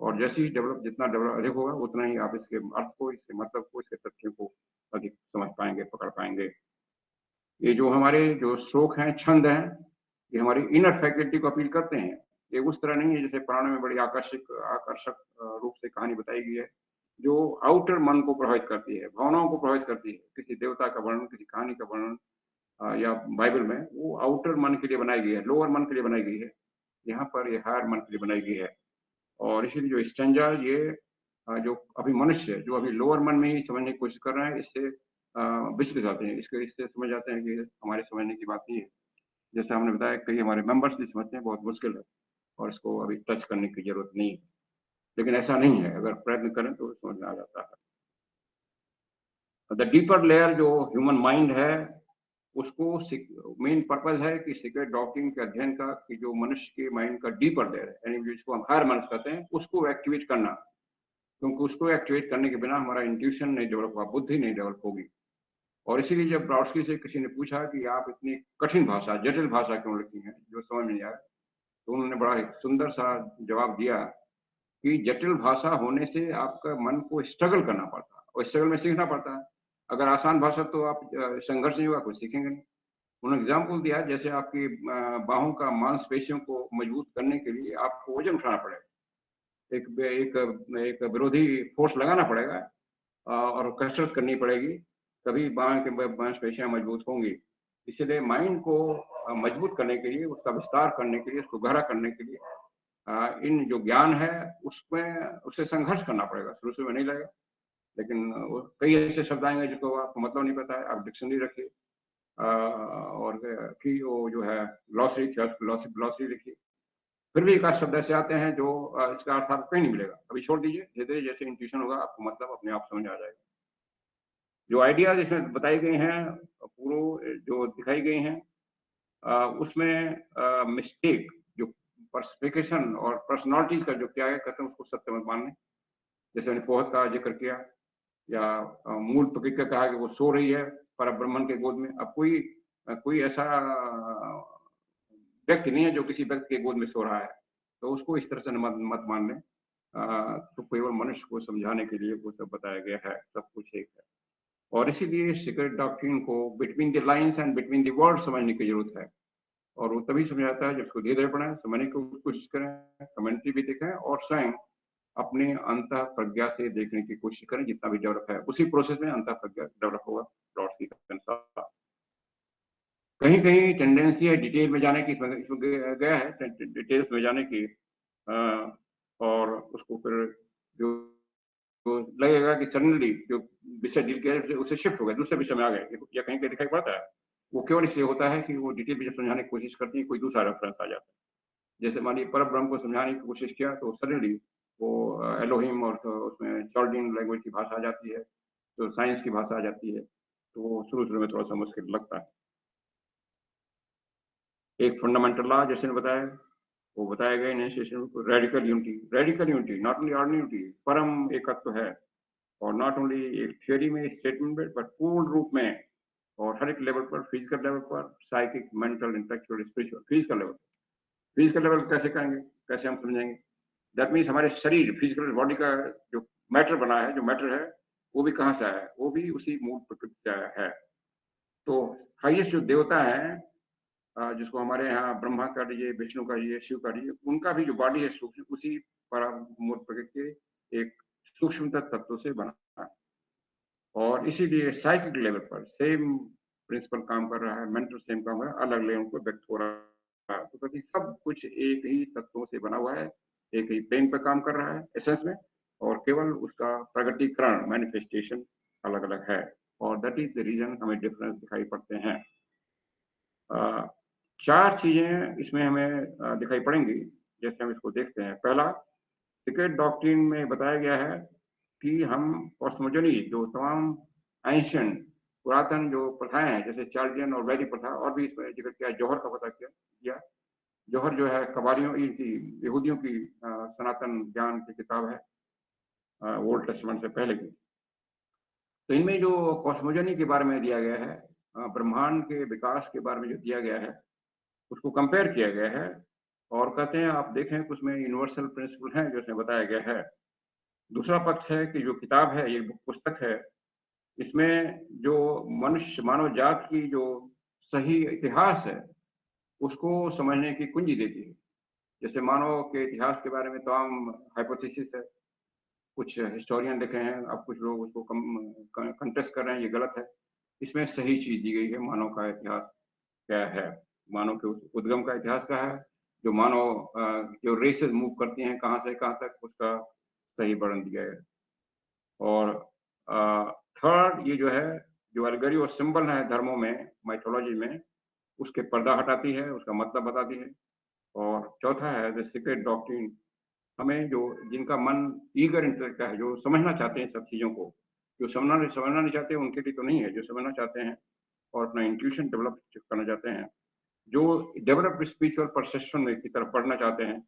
और जैसे ही जितना डेवलप अधिक होगा, उतना ही आप इसके अर्थ को, इसके मतलब को, इसके तथ्यों को अधिक समझ पाएँगे, पकड़ पाएँगे। ये जो हमारे जो श्लोक हैं, छंद हैं, ये हमारी इनर फैकल्टी को अपील करते हैं। ये उस तरह नहीं है जैसे पुराणों में बड़ी आकर्षक रूप से कहानी बताई गई है, जो आउटर मन को प्रभावित करती है, भावनाओं को प्रभावित करती है। किसी देवता का वर्णन, किसी कहानी का वर्णन या बाइबल में वो आउटर मन के लिए बनाई गई है, लोअर मन के लिए बनाई गई है। यहाँ पर ये हायर मन के लिए बनाई गई है। और इसीलिए जो स्टैंजा, ये जो अभी मनुष्य है, जो अभी लोअर मन में ही समझने की कोशिश कर रहे हैं, इससे विचलित जाते हैं, इससे समझ जाते हैं कि हमारे समझने की बात नहीं है। जैसे हमने बताया, कई हमारे मेंबर्स भी समझते हैं, बहुत मुश्किल है, और इसको अभी टच करने की जरूरत नहीं है। लेकिन ऐसा नहीं है, अगर प्रयत्न करें तो समझ में आ जाता है। द डीपर लेयर जो ह्यूमन माइंड है, उसको मेन पर्पज है कि सीक्रेट डॉक्ट्रिन के अध्ययन का, कि जो मनुष्य के माइंड का डीपर लेयर है, यानी जिसको हम हायर मन कहते हैं, उसको एक्टिवेट करना। क्योंकि उसको एक्टिवेट करने के बिना हमारा इंट्यूशन नहीं डेवलप होगा, बुद्धि नहीं डेवलप होगी। और इसीलिए जब ब्रॉडस्की से किसी ने पूछा कि आप इतनी कठिन भाषा, जटिल भाषा क्यों लिखती हैं, जो समझ में नहीं आया, तो उन्होंने बड़ा एक सुंदर सा जवाब दिया कि जटिल भाषा होने से आपका मन को स्ट्रगल करना पड़ता है, और स्ट्रगल में सीखना पड़ता है। अगर आसान भाषा तो आप संघर्ष नहीं होगा, कुछ सीखेंगे नहीं। उन्होंने एग्जाम्पल दिया, जैसे आपकी बाहों का मांसपेशियों को मजबूत करने के लिए आपको वजन उठाना पड़ेगा, एक विरोधी फोर्स लगाना पड़ेगा, और कसरत करनी पड़ेगी, तभी बाह के मांसपेशियां मजबूत होंगी। इसलिए माइंड को मजबूत करने के लिए, उसका विस्तार करने के लिए, उसको गहरा करने के लिए इन जो ज्ञान है, उसमें उससे संघर्ष करना पड़ेगा। शुरू में नहीं लगेगा, लेकिन कई ऐसे शब्द आएंगे जिसको आपको मतलब नहीं पता है, आप डिक्शनरी रखिए, और कि वो जो है ग्लॉसरी लिखिए। फिर भी एक आध शब्द ऐसे आते हैं जो इसका अर्थ आपको कहीं नहीं मिलेगा, अभी छोड़ दीजिए, धीरे धीरे जैसे इंट्यूशन होगा, आपको मतलब अपने आप समझ आ जाएगा। जो आइडियाज इसमें बताए गए हैं, पूरे जो दिखाई गई हैं, उसमें मिस्टेक, जो पर्सपेक्शन और पर्सनालिटीज का जो क्या है, कहते हैं उसको सत्य मत मानने। जैसे मैंने फोहत का जिक्र किया, या मूल प्रकृति का कहा कि वो सो रही है पर ब्रह्मन के गोद में। अब कोई ऐसा व्यक्ति नहीं है जो किसी व्यक्ति के गोद में सो रहा है, तो उसको इस तरह से मत मान लें। तो केवल मनुष्य को समझाने के लिए वो सब बताया गया है, सब कुछ एक है। और इसीलिए सीक्रेट डॉक्ट्रिन को between the lines and between the word समझने की जरूरत है, और वो तभी समझ आता है जब उसको धीरे धीरे पढ़ें, समझने की कोशिश करें, कमेंट्री भी देखें, और स्वयं अपने अंतः प्रज्ञा से देखने की कोशिश करें। जितना भी डेवलप है, उसी प्रोसेस में अंतः प्रज्ञा डेवलप होगा ब्रॉडस्की के अनुसार। कहीं कहीं टेंडेंसी है डिटेल में जाने की, इसमें गया है डिटेल्स में जाने की, और उसको फिर जो तो लगेगा कि सडनली जो विषय डील किया है उससे शिफ्ट हो गए, दूसरे विषय में आ गए, या कहीं कहीं दिखाई पड़ता है। वो केवल इसलिए होता है कि वो डिटेल में जब समझाने की कोशिश करती है, कोई दूसरा रेफरेंस आ जाता है। जैसे मानिए परम ब्रह्म को समझाने की कोशिश किया, तो सडनली वो एलोहिम, और तो उसमें चार्डियन लैंग्वेज की भाषा आ जाती है, तो साइंस की भाषा आ जाती है, तो शुरू में थोड़ा सा मुश्किल लगता है। एक फंडामेंटल लॉ जैसे ने बताया, वो बताया गया इनिशिएशन को, radical unity, not only ordinary unity, परम एकत्व है, और नॉट ओनली एक थियोरी में, स्टेटमेंट में, बट पूर्ण रूप में, और हर एक लेवल पर, फिजिकल लेवल पर, psychic, mental, intellectual, spiritual. Physical level कैसे करेंगे, कैसे हम समझेंगे? दैट मीन्स हमारे शरीर, फिजिकल बॉडी का जो मैटर बना है, जो मैटर है, वो भी कहाँ से आया है? वो भी उसी मूल प्रकृति से आया है। तो हाईएस्ट जो देवता है, जिसको हमारे यहाँ ब्रह्मा का लीजिए, विष्णु का लीजिए, शिव का लीजिए, उनका भी जो बॉडी है सूक्ष्म, उसी परम मूल प्रकृति के एक सूक्ष्म तत्व से बना है। और इसीलिए साइकिक लेवल पर सेम प्रिंसिपल काम कर रहा है, मेंटल सेम काम कर रहा है, अलग लेवल पर व्यक्त हो रहा है। तो क्योंकि सब कुछ एक ही तत्वों से बना हुआ है, एक ही प्लेन पर काम कर रहा है एसेंस में, और केवल उसका प्रगटीकरण, मैनिफेस्टेशन अलग अलग है। और दैट इज द रीजन हमें डिफरेंस दिखाई पड़ते हैं। 4 चीज़ें इसमें हमें दिखाई पड़ेंगी, जैसे हम इसको देखते हैं। पहला, सीक्रेट डॉक्ट्रिन में बताया गया है कि हम कॉस्मोगोनी जो तमाम एंशिएंट पुरातन जो प्रथाएँ हैं, जैसे चार्डियन और वैदिक प्रथा और भी इसमें ज़िक्र किया, जौहर का पता किया। जौहर जो है कबालियों की यहूदियों की सनातन ज्ञान की किताब है, ओल्ड टेस्टामेंट से पहले की। तो इनमें जो कॉस्मोगोनी के बारे में दिया गया है, ब्रह्मांड के विकास के बारे में जो दिया गया है, उसको कंपेयर किया गया है और कहते हैं आप देखें कि उसमें यूनिवर्सल प्रिंसिपल हैं जो इसमें बताया गया है। दूसरा पक्ष है कि जो किताब है, ये पुस्तक है, इसमें जो मनुष्य मानव जात की जो सही इतिहास है, उसको समझने की कुंजी देती है। जैसे मानव के इतिहास के बारे में तमाम हाइपोथेसिस है, कुछ हिस्टोरियन लिखे हैं, अब कुछ लोग उसको कंटेस्ट कर रहे हैं, ये गलत है। इसमें सही चीज़ दी गई है, मानव का इतिहास क्या है, मानव के उद्गम का इतिहास क्या है, जो मानव जो रेसेस मूव करती हैं कहाँ से कहाँ तक, उसका सही वर्णन दिया है। और थर्ड, ये जो है, जो एल्गोरी और सिंबल है धर्मों में, माइथोलॉजी में, उसके पर्दा हटाती है, उसका मतलब बताती है। और चौथा है द सीक्रेट डॉक्ट्रिन, हमें जो जिनका मन ईगर इंटेलेक्ट का है, जो समझना चाहते हैं सब चीज़ों को, जो समझना नहीं चाहते उनके लिए तो नहीं है, जो समझना चाहते हैं और अपना इंट्यूशन डेवलप करना चाहते हैं, जो डेवलप्ड स्पिरिचुअल परसेप्शन में की तरफ बढ़ना चाहते हैं,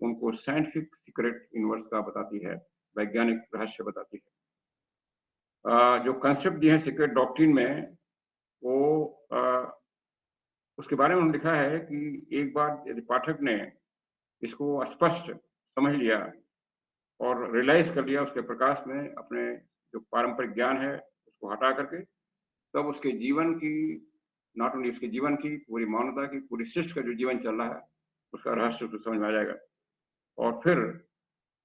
उनको साइंटिफिक सीक्रेट यूनिवर्स का बताती है, वैज्ञानिक रहस्य बताती है। जो कंसेप्ट दिए हैं सीक्रेट डॉक्ट्रिन में, वो उसके बारे में उन्होंने लिखा है कि एक बार यदि पाठक ने इसको स्पष्ट समझ लिया और रियलाइज़ कर लिया उसके प्रकाश में, अपने जो पारंपरिक ज्ञान है उसको हटा करके, तब उसके जीवन की, नॉट ओनली उसके जीवन की, पूरी मानवता की, पूरी सृष्टि का जो जीवन चल रहा है, उसका रहस्य उसको समझ में आ जाएगा। और फिर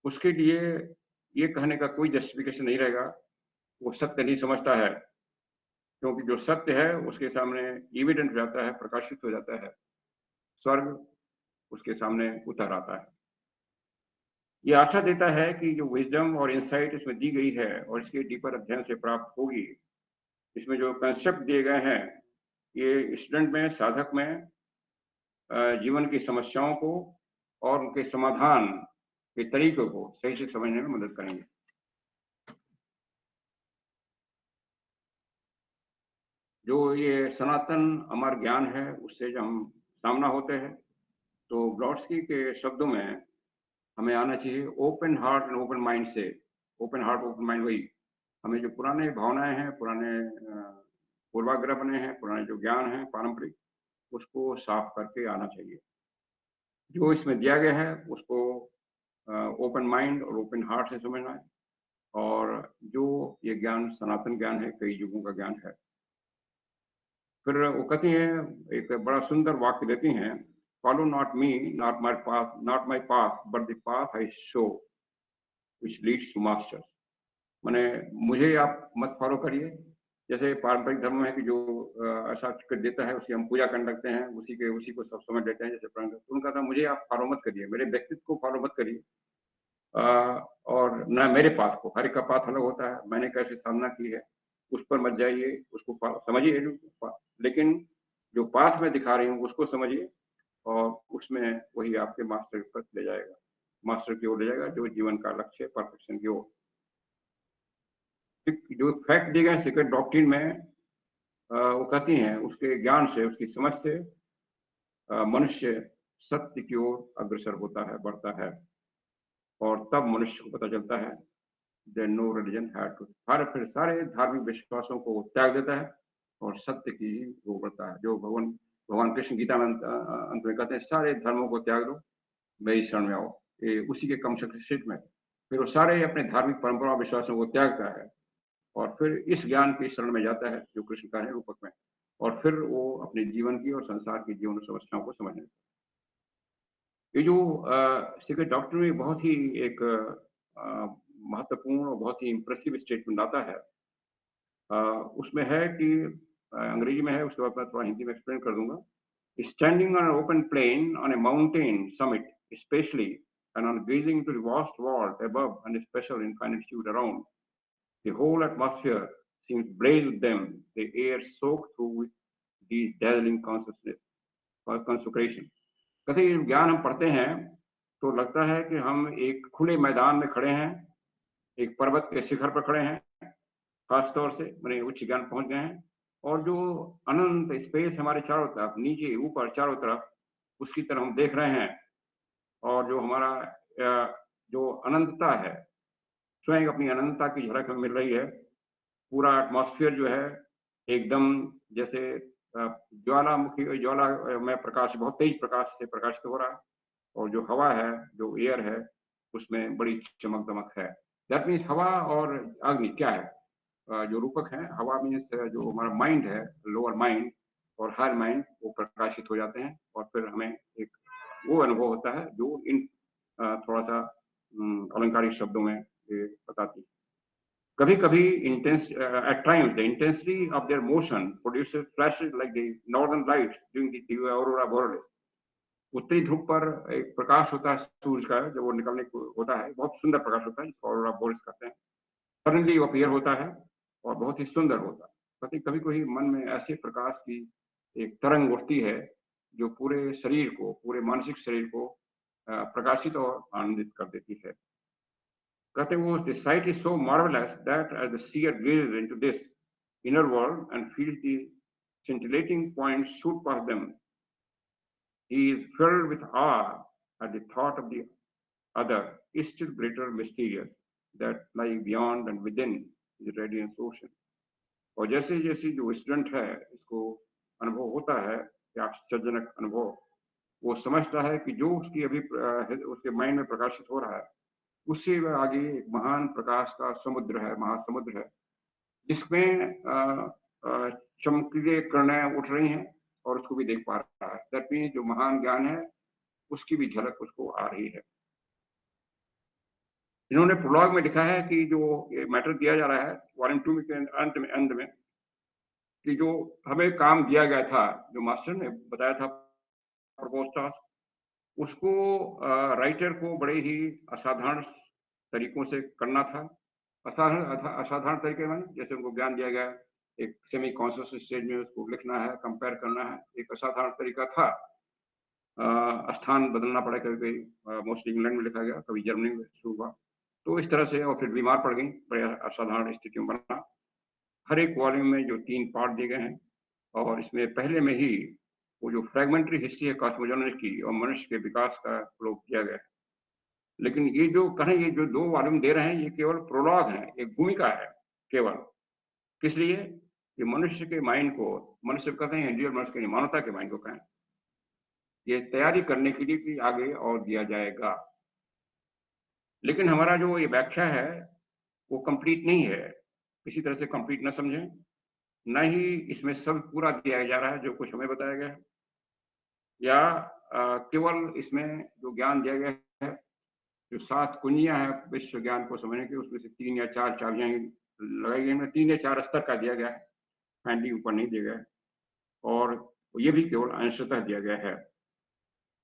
उसके लिए ये कहने का कोई जस्टिफिकेशन नहीं रहेगा, वो सत्य नहीं समझता है, क्योंकि जो सत्य है उसके सामने एविडेंट हो जाता है, प्रकाशित हो जाता है, स्वर्ग उसके सामने उतर आता है। ये आशा देता है कि जो विज़डम और इनसाइट इसमें दी गई है और इसके डीपर अध्ययन से प्राप्त होगी, इसमें जो कंसेप्ट दिए गए हैं, ये स्टूडेंट में, साधक में जीवन की समस्याओं को और उनके समाधान के तरीकों को सही से समझने में मदद करेंगे। जो ये सनातन अमर ज्ञान है, उससे जब हम सामना होते हैं, तो ब्रॉडस्की के शब्दों में हमें आना चाहिए open heart and open mind से। ओपन हार्ट ओपन माइंड, वही हमें जो पुराने भावनाएं हैं, पुराने पूर्वाग्रह बने हैं, पुराने जो ज्ञान है पारंपरिक, उसको साफ करके आना चाहिए। जो इसमें दिया गया है उसको ओपन माइंड और ओपन हार्ट से समझना है। और जो ये ज्ञान सनातन ज्ञान है, कई युगों का ज्ञान है। फिर वो कहती हैं, एक बड़ा सुंदर वाक्य देती हैं, follow not me, not my path but the path I show which leads to master. माने मुझे आप मत फॉलो करिए, जैसे पारंपरिक धर्म है कि जो ऐसा कर देता है उसकी हम पूजा करने लगते हैं, उसी को सब समझ लेते हैं, जैसे उनका था मुझे आप फॉलो मत करिए, मेरे व्यक्तित्व को फॉलो मत करिए, और ना मेरे पाथ को, हर एक का पाथ अलग होता है, मैंने कैसे साधना की है उस पर मत जाइए, उसको समझिए, लेकिन जो पाथ मैं दिखा रही हूँ उसको समझिए, और उसमें वही आपके मास्टर पर ले जाएगा, मास्टर की ओर ले जाएगा, जो जीवन का लक्ष्य है, परफेक्शन की ओर। जो फैक्ट दिए गए सीक्रेट डॉक्ट्रिन में, वो कहती हैं उसके ज्ञान से, उसकी समझ से मनुष्य सत्य की ओर अग्रसर होता है, बढ़ता है, और तब मनुष्य को पता चलता है there no religion had to, फिर सारे धार्मिक विश्वासों को त्याग देता है और सत्य की ओर बढ़ता है। जो भगवान कृष्ण गीता में अंत में कहते हैं, सारे धर्मों को त्याग दो, मेरी शरण में आओ, ये उसी के कम शीट में। फिर वो सारे अपने धार्मिक परंपरा विश्वासों को त्यागता है और फिर इस ज्ञान की शरण में जाता है जो कृष्ण का है रूपक में, और फिर वो अपने जीवन की और संसार की जीवन समस्याओं को समझने लगता है। ये जो सीक्रेट डॉक्टर में बहुत ही एक महत्वपूर्ण और बहुत ही इम्प्रेसिव स्टेटमेंट आता है, उसमें है कि अंग्रेजी में है, उसके बाद मैं थोड़ा हिंदी में एक्सप्लेन कर दूंगा। Standing on open plain on a mountain summit specially and on gazing to the vast world above and special infinitude around, the whole atmosphere seems blaze with them, the air soaked through with these dazzling consciousness or consecration। कहते हैं ज्ञान हम पढ़ते हैं तो लगता है कि हम एक खुले मैदान में खड़े हैं, एक पर्वत के शिखर पर खड़े हैं, खास तौर से मैंने उच्च ज्ञान पहुंच गए हैं, और जो अनंत स्पेस हमारे चारों तरफ, नीचे ऊपर चारों तरफ, उसकी तरफ हम देख रहे हैं। और जो हमारा जो अनंतता है, स्वयं अपनी अनंतता की झलक हमें मिल रही है। पूरा एटमॉस्फेयर जो है एकदम जैसे ज्वालामुखी ज्वाला में प्रकाश, बहुत तेज प्रकाश से प्रकाशित हो रहा है, और जो हवा है, जो एयर है, उसमें बड़ी चमक दमक है। दैट मीन्स हवा और अग्नि क्या है, जो रूपक है। हवा मीन्स जो हमारा माइंड है, लोअर माइंड और हायर माइंड, वो प्रकाशित हो जाते हैं, और फिर हमें एक वो अनुभव होता है जो इन थोड़ा सा अलंकारिक शब्दों में ये बताती है। कभी कभी at times the intensity of their motion produces flashes like the northern lights during the aurora borealis। उत्तरी ध्रुव पर एक प्रकाश होता है सूरज का, जब वो निकलने को होता है, बहुत सुंदर प्रकाश होता है, जिसको ऑरोरा बोरिस कहते हैं। सडनली वो अपीयर होता है और बहुत ही सुंदर होता है। कभी कभी मन में ऐसे प्रकाश की एक तरंग उठती है जो पूरे शरीर को, पूरे मानसिक शरीर को प्रकाशित और आनंदित कर देती है। कहते हैं वो the sight is so marvelous that as the seer gazes into this inner world and feels the scintillating points shoot past them, he is filled with awe at the thought of the other, still greater mysterious that lie beyond and within the radiant ocean। और जैसे जैसे जो student है, इसको अनुभव होता है, आश्चर्यजनक अनुभव, वो समझता है कि जो उसकी अभी उसके माइंड में प्रकाशित हो रहा है, उससे आगे एक महान प्रकाश का समुद्र है, महासमुद्र है, जिसमें चमकीले किरणें उठ रही हैं, और उसको भी देख पा रहा है। दैट मीन्स जो महान ज्ञान है, उसकी भी झलक उसको आ रही है। इन्होंने प्रोलॉग में लिखा है कि जो ये मैटर दिया जा रहा है वॉल्यूम 2 के अंत में, कि जो हमें काम दिया गया था, जो मास्टर ने बताया था प्रपोज टास्क, उसको राइटर को बड़े ही असाधारण तरीकों से करना था। असाधारण तरीके में जैसे उनको ज्ञान दिया गया, एक सेमी कॉन्शियस स्टेज में उसको लिखना है, कंपेयर करना है, एक असाधारण तरीका था। स्थान बदलना पड़ा, कभी मोस्टली इंग्लैंड में लिखा गया, कभी जर्मनी में शुरू हुआ, तो इस तरह से, और फिर बीमार पड़ गई, बड़े असाधारण स्थिति में बना। हर एक वॉल्यूम में जो 3 पार्ट दिए गए हैं, और इसमें पहले में ही वो जो फ्रेगमेंट्री हिस्ट्री है कॉस्मोलॉजी की और मनुष्य के विकास का प्रयोग किया गया है। लेकिन ये जो कहें, ये जो 2 वॉल्यूम दे रहे हैं, ये केवल प्रोलॉग है, एक भूमिका है केवल। किस लिए? कि मनुष्य के माइंड को, मनुष्य कहते हैं इंडिविजुअल मनुष्य के, मानवता के माइंड को कहें, ये तैयारी करने के लिए कि आगे और दिया जाएगा। लेकिन हमारा जो ये व्याख्या है वो कंप्लीट नहीं है, किसी तरह से कंप्लीट न समझें, न ही इसमें सब पूरा दिया जा रहा है जो कुछ हमें बताया गया है, या केवल इसमें जो ज्ञान दिया गया है, जो 7 कुंजियां हैं विश्व ज्ञान को समझने की, उसमें से 3 या 4 चाबियां लगाई गई, 3 या 4 स्तर का दिया गया है, फाइनली ऊपर नहीं दिया गया है, और ये भी केवल अंशतः दिया गया है।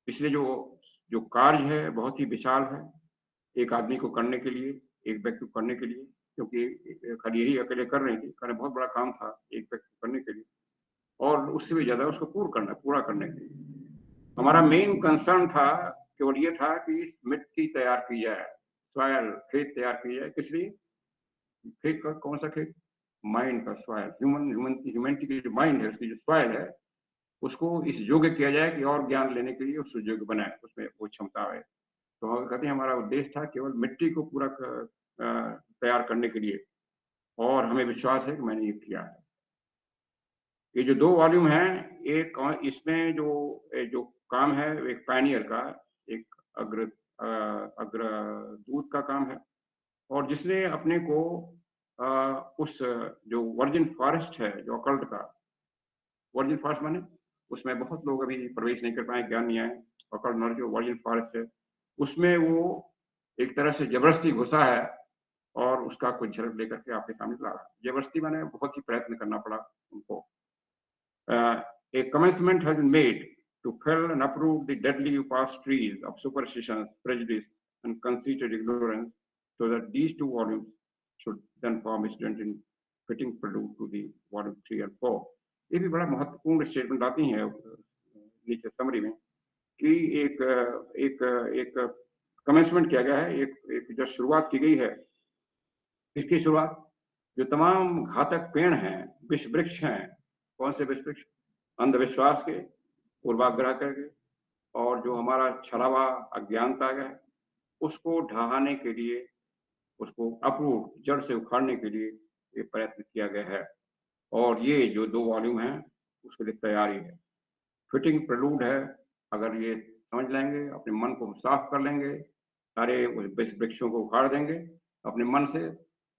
इसलिए जो कार्य है बहुत ही विशाल है, एक आदमी को करने के लिए, एक व्यक्ति को करने के लिए, क्योंकि खाली यही अकेले कर रहे थे, करने बहुत बड़ा काम था एक व्यक्ति को करने के लिए, और उससे भी ज्यादा उसको पूरा करने के लिए। हमारा मेन कंसर्न था, केवल ये था कि मिट्टी तैयार की जाए, सॉयल, खेत तैयार की जाए। किस लिए? खेत का कौन सा खेत? माइंड का सॉयल, ह्यूमैनिटी की जो माइंड है, उसकी जो सॉयल है, उसको इस योग्य किया जाए कि और ज्ञान लेने के लिए उसको योग्य बनाए, उसमें वो क्षमता है। तो हम कहते हैं हमारा उद्देश्य था केवल मिट्टी को पूरा तैयार करने के लिए, और हमें विश्वास है कि मैंने ये किया है। ये जो 2 वॉल्यूम हैं, एक इसमें जो काम है, एक पायनियर का, एक अग्रदूत का काम है, और जिसने अपने को उस जो वर्जिन फॉरेस्ट है, जो अकल्ट का वर्जिन फॉरेस्ट माने, उसमें बहुत लोग अभी प्रवेश नहीं कर पाए, ज्ञान नहीं आए। अकल्ट नॉलेज जो वर्जिन फॉरेस्ट है, उसमें वो एक तरह से जबरदस्ती घुसा है, और उसका कुछ झलक लेकर के आपके सामने ला रहा है। जबरदस्ती माने बहुत ही प्रयत्न करना पड़ा उनको। A commencement has been made to fell and uproot the deadly past trees of superstitions, prejudice, and conceited ignorance, so that these 2 volumes should then form a student in fitting prelude to the volume 3 and 4। ये भी बड़ा महत्वपूर्ण statement आती हैं नीचे summary में कि एक एक एक कमेंसमेंट किया गया है, एक जो शुरुआत की गई है, इसकी शुरुआत जो तमाम घातक पेड़ हैं, विष वृक्ष हैं, कौन से विष वृक्ष? अंधविश्वास के, पूर्वाग्रह के और जो हमारा छलावा अज्ञानता है, उसको ढहाने के लिए, उसको अप्रूट जड़ से उखाड़ने के लिए ये प्रयत्न किया गया है। और ये जो 2 वॉल्यूम हैं, उसके लिए तैयारी है। फिटिंग प्रेलूड है, अगर ये समझ लेंगे, अपने मन को साफ कर लेंगे, सारे विष वृक्षों को उखाड़ देंगे अपने मन से,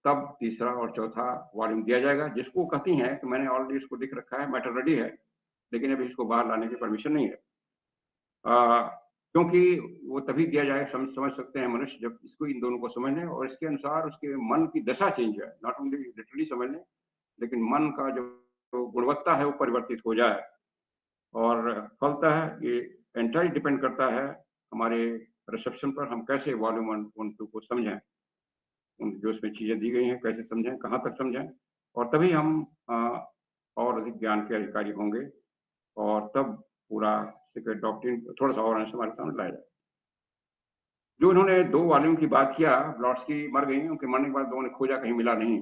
तब तीसरा और चौथा वॉल्यूम दिया जाएगा, जिसको कहती हैं कि मैंने ऑलरेडी इसको लिख रखा है, मैटर रेडी है, लेकिन अभी इसको बाहर लाने की परमिशन नहीं है। क्योंकि वो तभी दिया जाए, समझ सकते हैं मनुष्य जब इसको, इन दोनों को समझ लें और इसके अनुसार उसके मन की दशा चेंज है, नॉट ओनली लिटरली समझ लें, लेकिन मन का जो गुणवत्ता है वो परिवर्तित हो जाए। और फलतः ये एंटायरली डिपेंड करता है हमारे रिसेप्शन पर, हम कैसे वॉल्यूम 1 2 को समझें, जो इसमें चीज़ें दी गई हैं कैसे समझें, कहाँ तक समझें, और तभी हम और अधिक ज्ञान के अधिकारी होंगे और तब पूरा सीक्रेट डॉक्ट्रिन थोड़ा सा और हमारे सामने लाया जाए। जो इन्होंने 2 वॉल्यूम की बात किया, ब्लॉट्सकी मर गई, उनके मरने के बाद लोगों ने खोजा, कहीं मिला नहीं।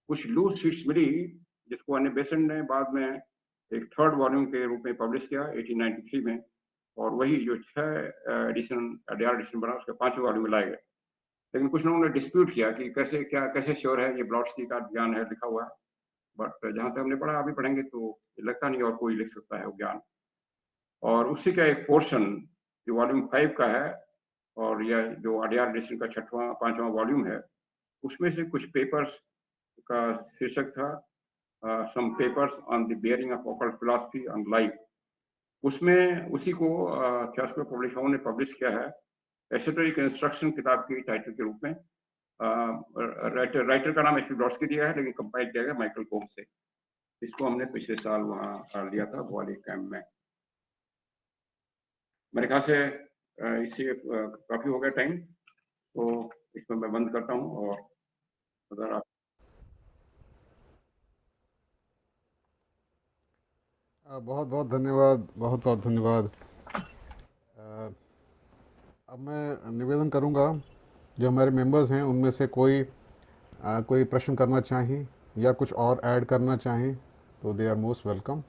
कुछ लूज शीट्स मिली, जिसको अन्य बेसेंट ने बाद में एक 3rd वॉल्यूम के रूप में पब्लिश किया 1893 में, और वही जो 6 एडिशन अड्यार एडिशन बना, उसके 5वें वॉल्यूम में लाए गए। लेकिन कुछ लोगों ने डिस्प्यूट किया कि कैसे श्योर है ये ब्लॉट्सकी का ज्ञान है लिखा हुआ है, बट जहाँ तक हमने पढ़ा, अभी पढ़ेंगे तो लगता नहीं और कोई लिख सकता है वो ज्ञान। और उसी का एक पोर्शन जो वॉल्यूम 5 का है, और यह जो अड्यार एडिशन का 6वां 5वां वॉल्यूम है, उसमें से कुछ पेपर्स का शीर्षक था some papers on the bearing of occult philosophy on life. उसमें उसी को चार्ल्स पब्लिश हाउस ने पब्लिश किया है एसोटेरिक इंस्ट्रक्शन किताब की टाइटल के रूप में। राइटर का नाम एच.पी. ब्लॉट्सकी दिया है, लेकिन कंपाइल किया गया माइकल कोम से। इसको हमने पिछले साल वहाँ लिया था ग्वालियर कैंप में। मेरे ख्याल से इससे काफी हो गया टाइम, तो इसमें मैं बंद करता हूँ। और अगर आप बहुत बहुत धन्यवाद, बहुत बहुत धन्यवाद। अब मैं निवेदन करूंगा, जो हमारे मेंबर्स हैं उनमें से कोई प्रश्न करना चाहें या कुछ और ऐड करना चाहें तो they are most welcome.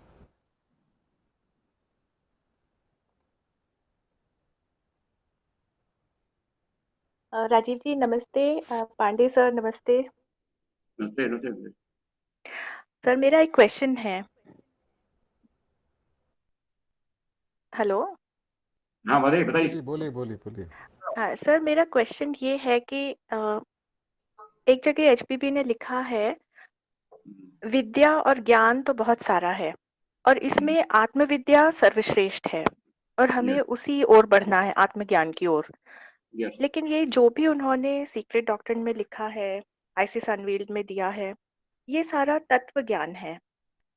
Rajiv ji नमस्ते। पांडे सर नमस्ते। नमस्ते नमस्ते। सर मेरा एक क्वेश्चन है। हेलो। हाँ बताइए जी बताइए। जी, बोलिए बोलिए बोलिए। हाँ सर, मेरा क्वेश्चन ये है कि एक जगह एचपीपी ने लिखा है, विद्या और ज्ञान तो बहुत सारा है और इसमें आत्मविद्या सर्वश्रेष्ठ है और हमें यस उसी ओर बढ़ना है, आत्मज्ञान की ओर। यस। लेकिन ये जो भी उन्होंने सीक्रेट डॉक्ट्रिन में लिखा है, आइसिस अनवील्ड में दिया है, ये सारा तत्व ज्ञान है।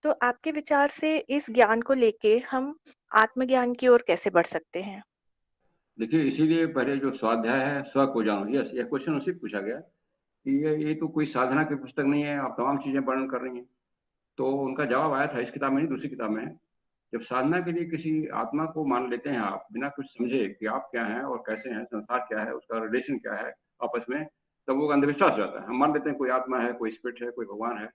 तो आपके विचार से इस ज्ञान को लेके हम आत्मज्ञान की ओर कैसे बढ़ सकते हैं? देखिए, इसीलिए पहले जो स्वाध्याय है, स्व को जानो, यस, यह क्वेश्चन उसी पूछा गया कि ये तो कोई साधना की पुस्तक नहीं है, आप तमाम चीजें वर्णन कर रही हैं। तो उनका जवाब आया था, इस किताब में नहीं दूसरी किताब में है। जब साधना के लिए किसी आत्मा को मान लेते हैं आप, बिना कुछ समझे कि आप क्या हैं और कैसे हैं, संसार क्या है, उसका रिलेशन क्या है आपस में, तब वो अंधविश्वास हो जाता है। हम मान लेते हैं कोई आत्मा है, कोई स्पिरिट है, कोई भगवान है,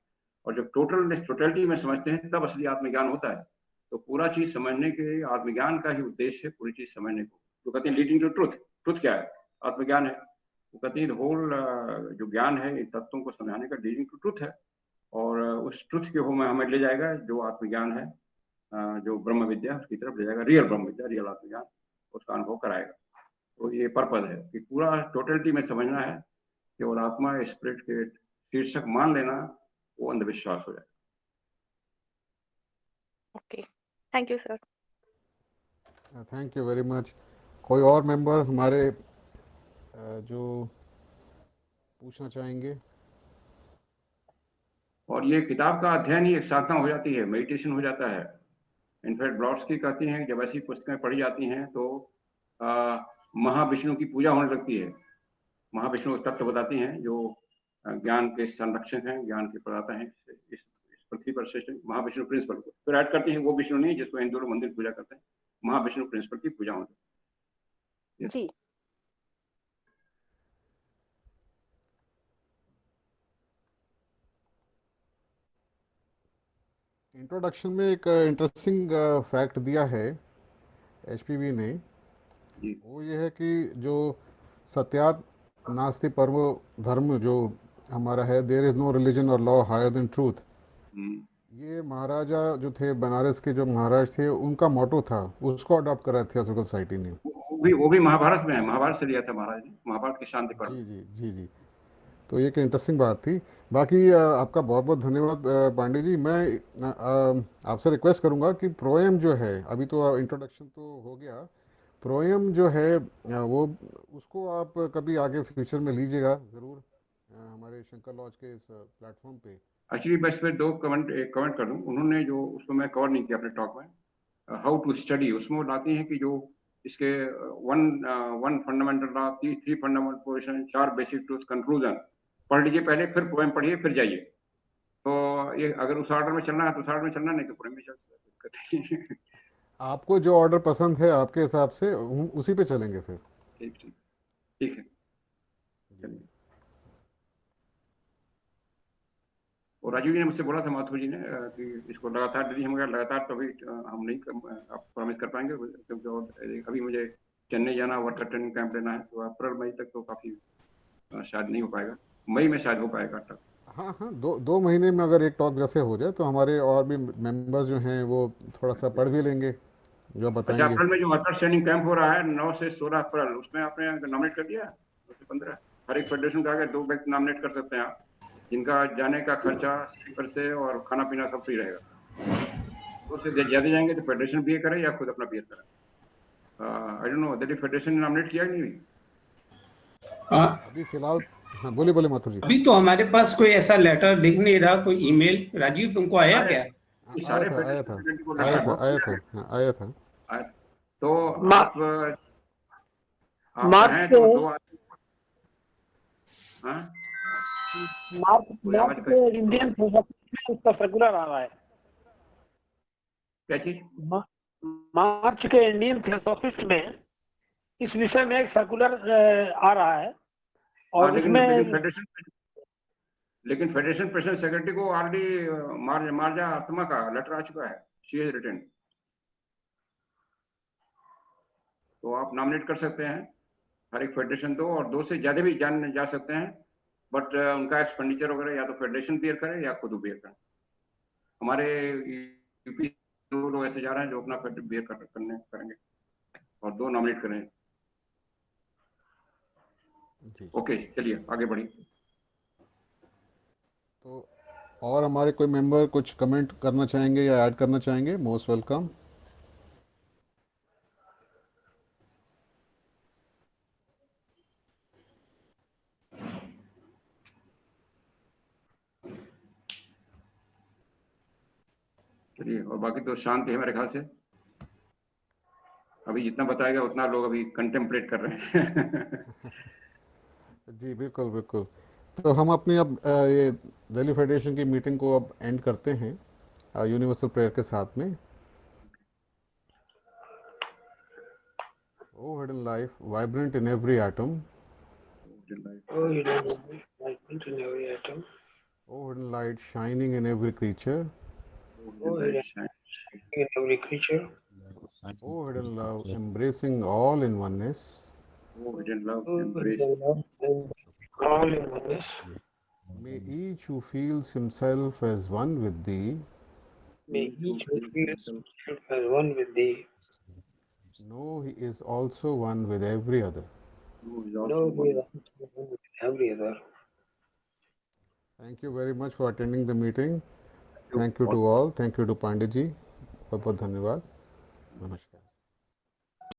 और जब टोटलिटी में समझते हैं तब असली आत्मज्ञान होता है। तो पूरा चीज समझने के, आत्मज्ञान का ही उद्देश्य है पूरी चीज समझने को। तो कहते हैं लीडिंग टू ट्रुथ। ट्रुथ क्या है? आत्मज्ञान है। वो कहते हैं होल जो ज्ञान है इन तत्वों को समझाने का लीडिंग टू ट्रुथ है। और उस ट्रुथ के हो में हमें ले जाएगा जो आत्मज्ञान है, जो ब्रह्म विद्या, उसकी तरफ ले जाएगा, रियल ब्रह्म विद्या, रियल आत्मज्ञान, उसका अनुभव कराएगा। तो ये पर्पज है कि पूरा टोटलिटी में समझना है। केवल आत्मा स्पिरिट के शीर्षक मान लेना वो अंधविश्वास हो जाए। Okay, thank you sir. Thank you very much. कोई और मेंबर हमारे जो पूछना चाहेंगे? और ये किताब का अध्ययन ही एक साधना हो जाती है, मेडिटेशन हो जाता है। इनफैक्ट ब्लॉट्सकी कहती हैं जब ऐसी पुस्तकें पढ़ी जाती हैं तो महाविष्णु की पूजा होने लगती है। महाविष्णु तत्व बताती हैं जो ज्ञान के संरक्षक हैं, ज्ञान के प्रदाता हैं इस पृथ्वी पर श्रेष्ठ महाविष्णु प्रिंसिपल को, फिर ऐड करते हैं वो विष्णु नहीं जिसको हिंदू लोग मंदिर पूजा करते हैं, महाविष्णु प्रिंसिपल की पूजा होती है। जी। इंट्रोडक्शन में एक इंटरेस्टिंग फैक्ट दिया है एचपीवी ने, जी वो ये है कि जो सत्यात नास्ति परमो धर्म जो हमारा है, देयर इज़ नो रिलीजन और लॉ हायर देन ट्रूथ, हम्म, ये महाराजा जो थे बनारस के जो महाराज थे उनका मोटो था, उसको अडॉप्ट करा थियोसॉफिकल सोसाइटी ने। वो भी महाभारत में है, महाभारत से लिया था महाराज ने, महाभारत की शांति पर्व। जी जी जी जी। तो ये एक इंटरेस्टिंग बात थी। बाकी आपका बहुत बहुत धन्यवाद पांडे जी। मैं आपसे रिक्वेस्ट करूंगा कि प्रोएम जो है, अभी तो इंट्रोडक्शन तो हो गया, प्रोएम जो है वो उसको आप कभी आगे फ्यूचर में लीजिएगा ज़रूर हमारे शंकर लॉज के इस प्लेटफॉर्म पे। एक्चुअली मैं इस पर एक कमेंट कर दूं, उन्होंने जो उसको मैं कवर नहीं किया अपने टॉक में, हाउ टू स्टडी, उसमें वो लाती हैं कि जो इसके one fundamental law, three fundamental position, 4 basic truth, conclusion पढ़ लीजिए पहले, फिर पोएम पढ़िए, फिर जाइए। तो ये अगर उस ऑर्डर में चलना है तो उस ऑर्डर में चलना, नहीं तो पोएम में चल। आपको जो ऑर्डर पसंद है आपके हिसाब से हम उसी पे चलेंगे फिर। ठीक ठीक ठीक है, जी चलिए। और राजीव जी ने मुझसे बोला था, माथुर जी ने, कि इसको लगातार यदि हम अगर लगातार तो अभी हम नहीं आप प्रॉमिस कर पाएंगे, क्योंकि और अभी मुझे चेन्नई जाना, वर्कर ट्रेनिंग कैंप लेना है, तो अप्रैल मई तक तो काफी शायद नहीं हो पाएगा, मई में शायद हो पाएगा तक। हाँ हाँ, दो महीने में अगर एक टॉक जैसे हो जाए तो हमारे और भी मेंबर्स जो हैं वो थोड़ा सा पढ़ भी लेंगे जो आप अच्छा, बताएंगे। अप्रैल में जो वर्कर ट्रेनिंग कैंप हो रहा है 9 से 16 अप्रैल, उसमें आपने नॉमिनेट कर दिया 9 से 15, हर एक फेडरेशन का आगे 2 व्यक्ति नॉमिनेट कर सकते हैं आप, जिनका जाने का खर्चा स्लीपर से और खाना पीना सब फ्री रहेगा। तो उससे ज्यादा जाएंगे तो फेडरेशन बियर करे या खुद अपना बियर करे। I don't know Delhi federation ने नॉमिनेट किया कि नहीं। अभी फिलहाल, हाँ बोलिए बोलिए माथुर जी। अभी तो हमारे पास कोई ऐसा लेटर दिख नहीं रहा, कोई ईमेल। राजीव तुमको आया क्या? ये आया सारे था आया था फेडरेशन को आया लेटर था बहुत आया क्लियर था, है। हाँ आया था। तो मा- आप मार्च चाहें के तो 2 आदमी, हाँ कोई आवाज मार्च के इंडियन फिलोसॉफी में उसका सर्कुलर आ रहा है। क्या चीज? मार्च के इंडियन फिलोसॉफिस्ट में इस विषय में एक सर्कुलर आ रहा है, और लेकिन फेडरेशन प्रेसिडेंट सेक्रेटरी को ऑलरेडी मार्जा आत्मा का लेटर आ चुका है, शी हैज रिटन। तो आप नॉमिनेट कर सकते हैं हर एक फेडरेशन दो, और 2 से ज्यादा भी जा सकते हैं, बट उनका एक्सपेंडिचर वगैरह या तो फेडरेशन बियर करे या खुद बियर करे। हमारे यूपी 2 लोग ऐसे जा रहे हैं जो अपना बियर करेंगे और 2 नॉमिनेट करें। ओके चलिए आगे बढ़िए। तो और हमारे कोई मेंबर कुछ कमेंट करना चाहेंगे या ऐड करना चाहेंगे, मोस्ट वेलकम। चलिए, और बाकी तो शांति है मेरे ख्याल से, अभी जितना बताएगा उतना लोग अभी कंटेम्पलेट कर रहे हैं। जी बिल्कुल बिल्कुल। तो हम अपनी अब ये दिल्ली फेडरेशन की मीटिंग को अब एंड करते हैं यूनिवर्सल प्रेयर के साथ में। O hidden life vibrant in every atom, O hidden light shining in every creature, O hidden love embracing all in oneness, Oh, hidden love, embrace. all in oneness. may each who feels himself as one with thee May each who feels himself as one with thee know he is also one with every other. Oh, is know also he is one. also one with every other. Thank you very much for attending the meeting. you. Thank you to all. Thank you to Pandit ji. बहुत बहुत धन्यवाद। नमस्कार।